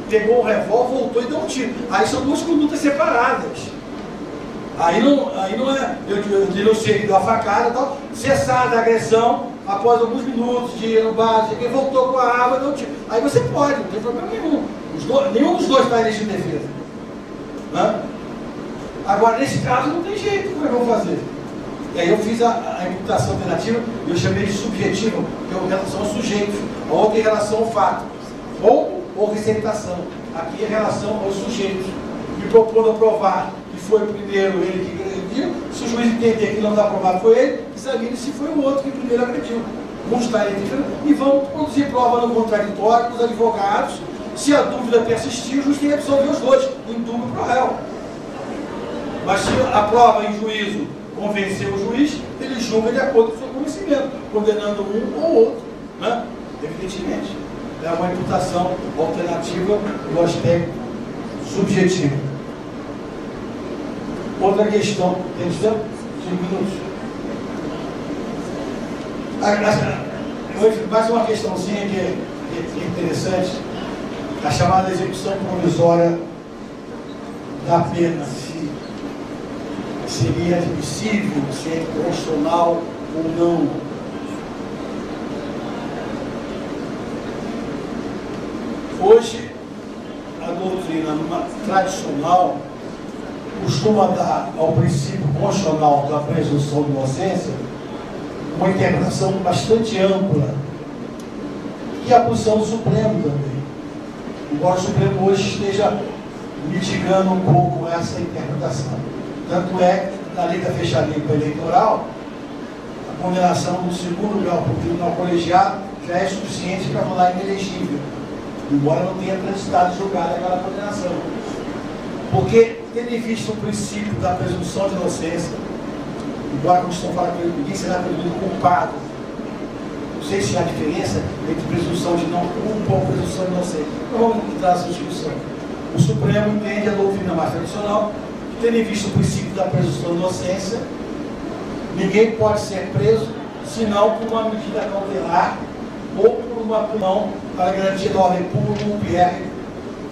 pegou um revólver, voltou e deu um tiro. Aí são duas condutas separadas. Aí não é, eu denunciei que deu a facada e tal, cessada a agressão, após alguns minutos de ir no bar, quem voltou com a arma e deu um tiro. Aí você pode, não tem problema nenhum. Nenhum dos dois está em legítima defesa. Né? Agora, nesse caso, não tem jeito, como é que eu vou fazer? E aí eu fiz a imputação alternativa, eu chamei de subjetiva, que é em relação ao sujeito, a outra em relação ao fato, ou receptação. Aqui é em relação aos sujeitos. Me propondo a provar que foi o primeiro ele que agrediu, se o juiz entender que não está provado foi ele, examine se foi o outro que primeiro agrediu. Vamos estar e vamos produzir prova no contraditório com os advogados. Se a dúvida persistir, o juiz tem que absolver os dois, em dúvida para o réu. Mas se a prova em juízo convencer o juiz, ele julga de acordo com o seu conhecimento, condenando um ou outro, né? Evidentemente. É uma imputação alternativa do aspecto subjetivo. Outra questão, tem tempo? 5 minutos. Mais uma questãozinha que é interessante, a chamada execução provisória da pena, se seria admissível, se é constitucional ou não. Hoje, a doutrina tradicional costuma dar ao princípio constitucional da presunção de inocência uma interpretação bastante ampla, e a posição do Supremo também. Embora o Supremo hoje esteja mitigando um pouco essa interpretação. Tanto é que na lei da fechamento eleitoral, a condenação do segundo grau para o tribunal colegiado já é suficiente para falar inelegível, embora não tenha transitado julgada aquela condenação. Porque, tendo em vista o princípio da presunção de inocência, embora a Constituição fala que ninguém será presumido culpado, não sei se há diferença entre presunção de não culpa ou presunção de inocência. Não vamos entrar nessa discussão. O Supremo entende a doutrina mais tradicional, que, tendo em vista o princípio da presunção de inocência, ninguém pode ser preso senão por uma medida cautelar ou por uma prisão para garantia da ordem pública. O Pierre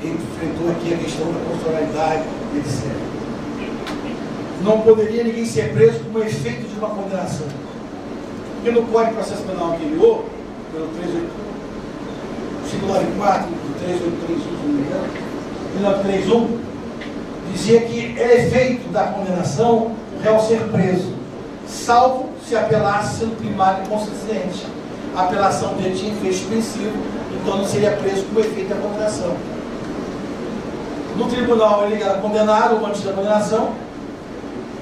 enfrentou aqui a questão da constitucionalidade, etc. Não poderia ninguém ser preso como efeito de uma condenação. Porque no Código de Processo Penal anterior, pelo 594, 3831, dizia que é efeito da condenação o réu ser preso, salvo se apelasse sendo primário e consistente. A apelação dele tinha efeito suspensivo, então não seria preso como efeito da condenação. No tribunal ele era condenado antes da condenação,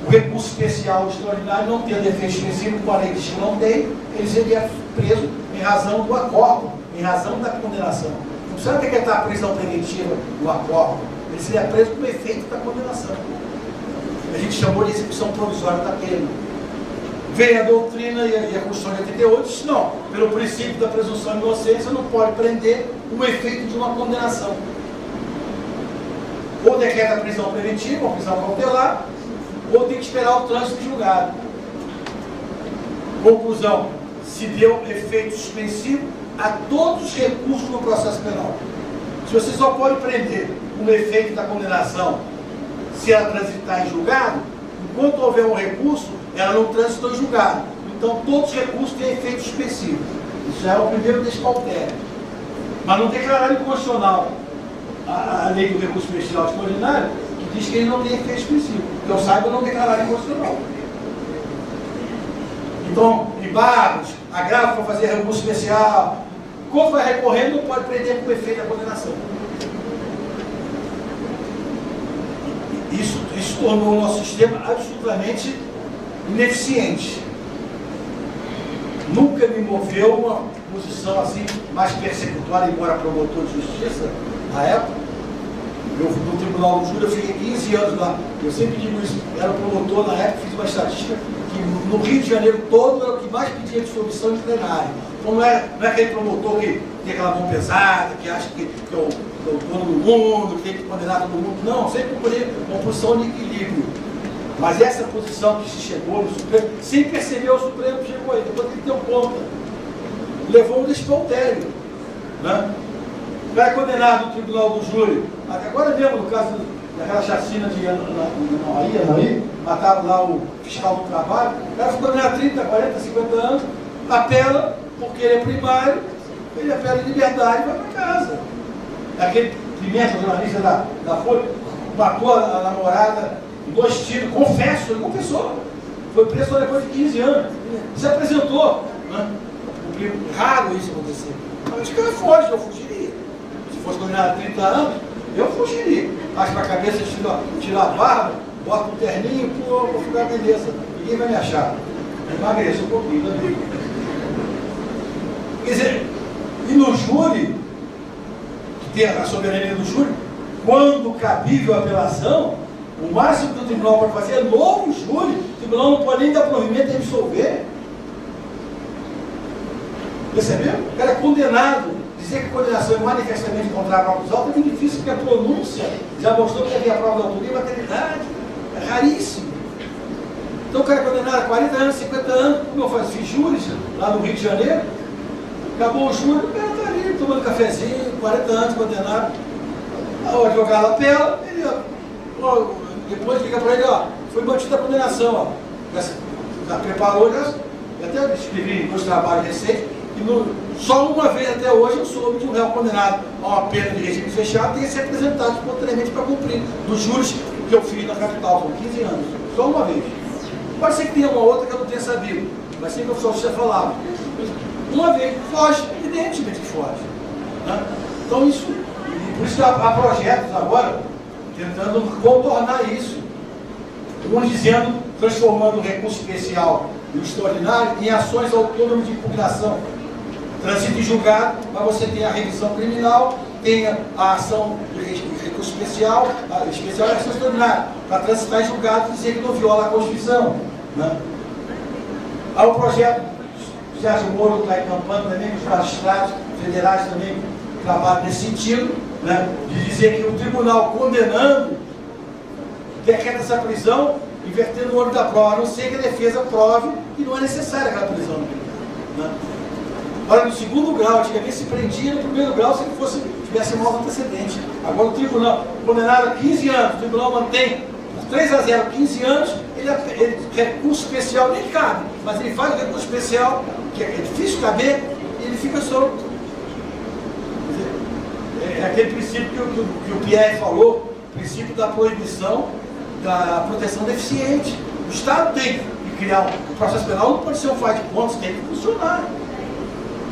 o recurso especial extraordinário não tendo efeito suspensivo, como a lei diz que não tem, ele seria preso em razão do acórdão, em razão da condenação. Não precisa decretar a prisão preventiva do acórdão, ele seria preso como efeito da condenação. A gente chamou de execução provisória da pena. Veio a doutrina e a Constituição de 88 disse, não, pelo princípio da presunção de inocência não pode prender o efeito de uma condenação. Ou decreta a prisão preventiva, ou prisão cautelar, ou tem que esperar o trânsito julgado. Conclusão, se deu efeito suspensivo a todos os recursos no processo penal. Se você só pode prender um efeito da condenação se ela transitar em julgado, enquanto houver um recurso, ela não transitou em julgado. Então todos os recursos têm efeito suspensivo. Isso é o primeiro despautério. Mas não declarar inconstitucional a lei do recurso especial extraordinário, que diz que ele não tem efeito suspensivo. Que eu saiba, não declarar inconstitucional. Então, embargos, agravo para fazer recurso especial, quando vai recorrendo, não pode prender com efeito a condenação. Isso tornou o nosso sistema absolutamente ineficiente. Nunca me moveu uma posição assim mais persecutória, embora promotor de justiça, na época. No Tribunal do Júri eu fiquei 15 anos lá. Eu sempre digo isso, era promotor na época, fiz uma estatística que no Rio de Janeiro todo era o que mais pedia dissolução em plenário. Então não é aquele promotor que tem aquela mão pesada, que acha que é o dono do mundo, que tem que condenar todo mundo. Não, sempre procurei uma posição de equilíbrio. Mas essa posição que se chegou no Supremo, sem perceber o Supremo chegou aí, depois que ele deu conta, levou um despautério. Né? O cara é condenado no tribunal do júri, agora mesmo no caso daquela chacina de Anaí, mataram lá o fiscal do trabalho, o cara ficou condenado a 30, 40, 50 anos, apela, porque ele é primário, ele apela em liberdade e vai para casa. Aquele Pimenta, jornalista da Folha, matou a namorada em 2 tiros, confesso, ele confessou. Foi preso só depois de 15 anos. Se apresentou. Né? Raro isso acontecer. Mas o cara foge, eu fugiria. Se fosse condenado a 30 anos, eu fugiria. Acho que a cabeça tira a barba, bota um terninho, pô, vou ficar beleza. Ninguém vai me achar. Emagreço um pouquinho também. Quer dizer, e no júri, que tem a soberania do júri, quando cabível a apelação, o máximo que o tribunal pode fazer é novo júri. O tribunal não pode nem dar provimento e absolver. Percebeu? O cara é condenado. Dizer que a condenação é manifestamente contrária ao acusado é muito difícil, porque a pronúncia já mostrou que havia prova de autoria e materialidade. É raríssimo. Então o cara é condenado a 40 anos, 50 anos, como eu fiz júris lá no Rio de Janeiro, acabou o júri, o cara está ali tomando cafezinho, 40 anos condenado. O advogado apela, ele depois liga para ele, ó, foi mantida a condenação, ó. Já preparou, já até escrevi 2 trabalhos recentes, e só uma vez até hoje eu soube de um réu condenado a uma pena de regime fechado tem que ser apresentado espontaneamente para cumprir, dos juros que eu fiz na capital, com 15 anos, só uma vez. Pode ser que tenha uma outra que eu não tenha sabido, mas sempre que o oficial falava. Uma vez, foge, evidentemente que foge. Né? Então isso, por isso que há projetos agora tentando contornar isso. Uns dizendo, transformando o recurso especial e o extraordinário em ações autônomas de impugnação. Transito em julgado, mas você tem a revisão criminal, tem a ação de recurso especial, a especial e a ação extraordinária, para transitar em julgado e dizer que não viola a Constituição. Né? Há o projeto, o Sérgio Moro está encampando também, os magistrados federais também trabalham nesse sentido, né? De dizer que o tribunal condenando decreta essa prisão, invertendo o ônus da prova, a não ser que a defesa prove que não é necessária aquela prisão. Né? Agora, no segundo grau, antigamente se prendia no primeiro grau se ele tivesse mau antecedente. Agora, o tribunal, condenado a 15 anos, o tribunal mantém por 3-0, 15 anos, ele recurso especial nem cabe, mas ele faz o recurso especial, que é difícil caber, e ele fica solto. É aquele princípio que o Pierre falou, o princípio da proibição da proteção deficiente. O Estado tem que criar um processo penal, não pode ser um faz de contas, tem que funcionar.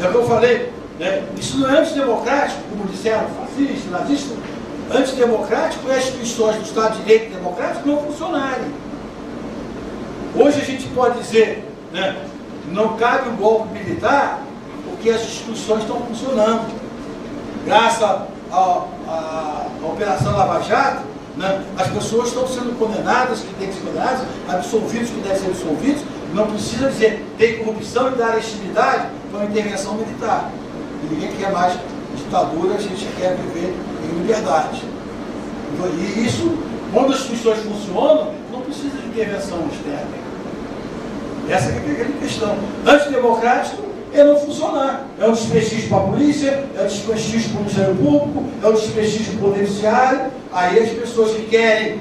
É o que eu falei, né? Isso não é antidemocrático, como disseram fascistas, nazistas, antidemocrático é as instituições do Estado de Direito democrático não funcionarem. Hoje a gente pode dizer, né, não cabe o golpe militar porque as instituições estão funcionando. Graças à Operação Lava Jato, né, as pessoas estão sendo condenadas, que têm que ser condenadas, absolvidos que devem ser absolvidos. Não precisa dizer tem corrupção e dar legitimidade para uma intervenção militar. E ninguém quer mais ditadura, a gente quer viver em liberdade. E isso, quando as instituições funcionam, não precisa de intervenção externa. Essa é a grande questão. Antidemocrático é não funcionar. É um desprestígio para a polícia, é um desprestígio para o Ministério Público, é um desprestígio para o Poder Judiciário. Aí as pessoas que querem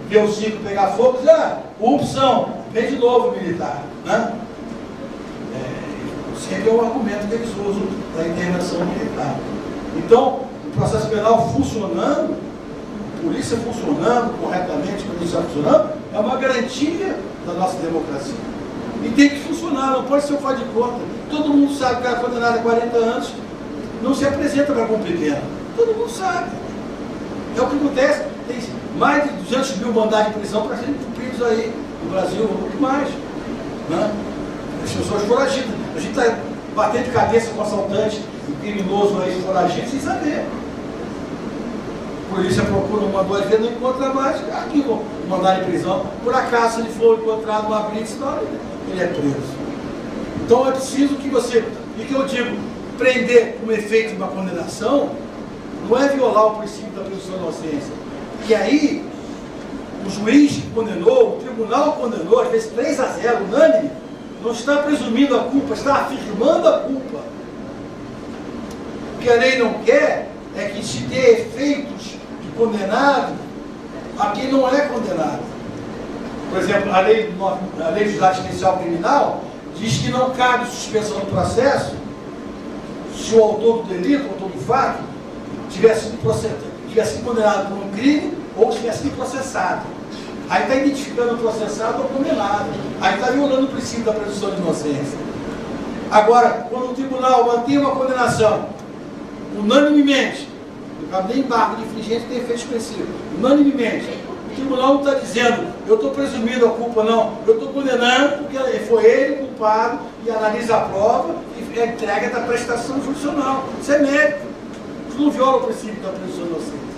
ver o circo pegar fogo dizem, corrupção, vem de novo militar. Né? Sempre é o argumento que eles usam da intervenção militar. Então, o processo penal funcionando, a polícia funcionando corretamente, a polícia funcionando, é uma garantia da nossa democracia. E tem que funcionar, não pode ser um faz de conta. Todo mundo sabe que o cara condenado a 40 anos não se apresenta para cumprir pena. Todo mundo sabe. É o que acontece. Tem mais de 200 mil mandados de prisão para serem cumpridos aí no Brasil, muito mais. Né? As pessoas foragidas. A gente está batendo de cabeça com assaltante e criminoso aí foragido sem saber. A polícia procura uma, 2 vezes, não encontra mais, aqui vão mandar em prisão. Por acaso, se ele for encontrado numa blitz, ele é preso. Então é preciso que você, e que eu digo, prender como efeito de uma condenação, não é violar o princípio da presunção de inocência. E aí, o juiz que condenou, o tribunal condenou, às vezes 3-0, unânime, não está presumindo a culpa, está afirmando a culpa. O que a lei não quer é que se dê efeitos de condenado a quem não é condenado. Por exemplo, a lei de Juizado Especial Criminal diz que não cabe suspensão do processo se o autor do delito, o autor do fato, tivesse sido condenado por um crime ou tivesse sido processado. Aí está identificando o processado ou o condenado. Aí está violando o princípio da presunção de inocência. Agora, quando o tribunal mantém uma condenação, unanimemente, não cabe nem embargo de infringente tem efeito expressivo, unanimemente, o tribunal não está dizendo, eu estou presumindo a culpa, não, eu estou condenando porque foi ele o culpado e analisa a prova e entrega da prestação jurisdicional. Isso é mérito. Isso não viola o princípio da presunção de inocência.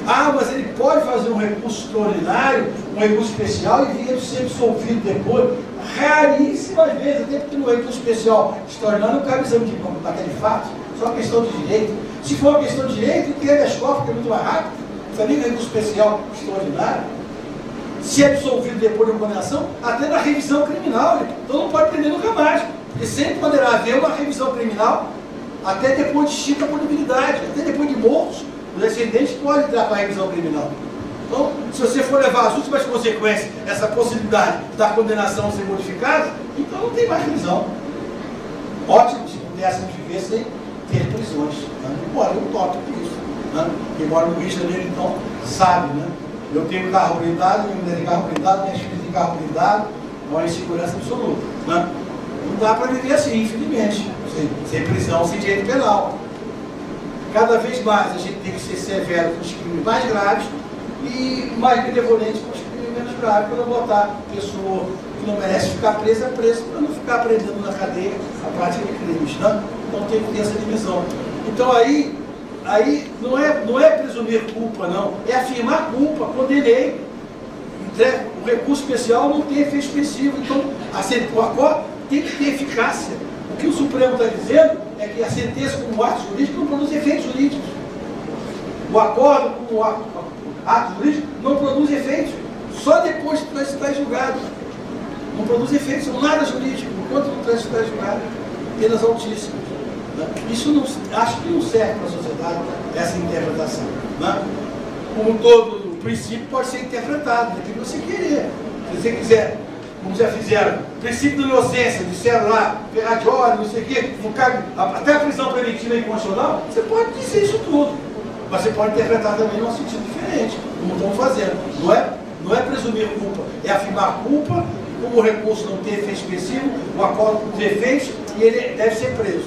Ah, mas ele pode fazer um recurso extraordinário, um recurso especial e vir ser absolvido depois. Raríssimas vezes, até porque no recurso especial extraordinário não cabe exame de campo daquele fato, só questão de direito. Se for uma questão de direito, tem habeas corpus, que é muito mais rápido, não tem nem recurso especial extraordinário. Se é absolvido depois de uma condenação, até na revisão criminal, então não pode prender nunca mais, porque sempre poderá haver uma revisão criminal, até depois de extinta a punibilidade, até depois de mortos. Os descendentes podem entrar para a revisão criminal. Então, se você for levar as últimas consequências, essa possibilidade da condenação ser modificada, então não tem mais revisão. Ótimo se pudéssemos viver sem ter prisões. Né? Embora eu toque isso. Né? Embora no Rio de Janeiro, então, sabe, né? Eu tenho carro blindado, minha mulher tem carro blindado, minhas filhas têm carro blindado, uma insegurança absoluta. Né? Não dá para viver assim, infelizmente. Sem prisão, sem direito penal. Cada vez mais a gente tem que ser severo com os crimes mais graves e mais benevolente com os crimes menos graves, para não botar pessoa que não merece ficar presa, para não ficar aprendendo na cadeia a prática de crimes. Né? Então tem que ter essa divisão. Então aí não é presumir culpa, não, é afirmar culpa, condenei. O recurso especial não tem efeito expressivo, então o acordo tem que ter eficácia. O que o Supremo está dizendo é que a sentença como ato jurídico não produz efeitos jurídicos. O acordo como ato jurídico não produz efeitos. Só depois que está julgado. Não produz efeitos, não nada jurídico. Enquanto não está julgado, penas altíssimas. Né? Isso não, acho que não serve para a sociedade, essa interpretação. Né? Como todo o princípio pode ser interpretado, depende do que você querer. Se você quiser, como já fizeram, princípio da inocência, disseram lá, Ferradioli, não sei o quê, até a prisão preventiva é inconstitucional, você pode dizer isso tudo. Mas você pode interpretar também num sentido diferente, como estão fazendo. Não é presumir culpa, é afirmar culpa, como o recurso não tem efeito expressivo, o acordo com os efeitos, e ele deve ser preso.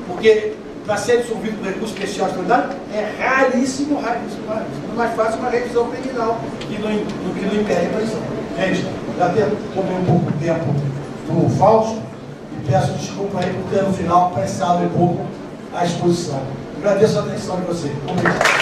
Porque para ser absolvido do recurso especial extraordinário é raríssimo. É mais fácil uma revisão criminal que não impede a prisão. Gente, já tomei um pouco de tempo do Fausto e peço desculpa aí por ter no final apressado um pouco a exposição. Agradeço a atenção de vocês. Obrigado.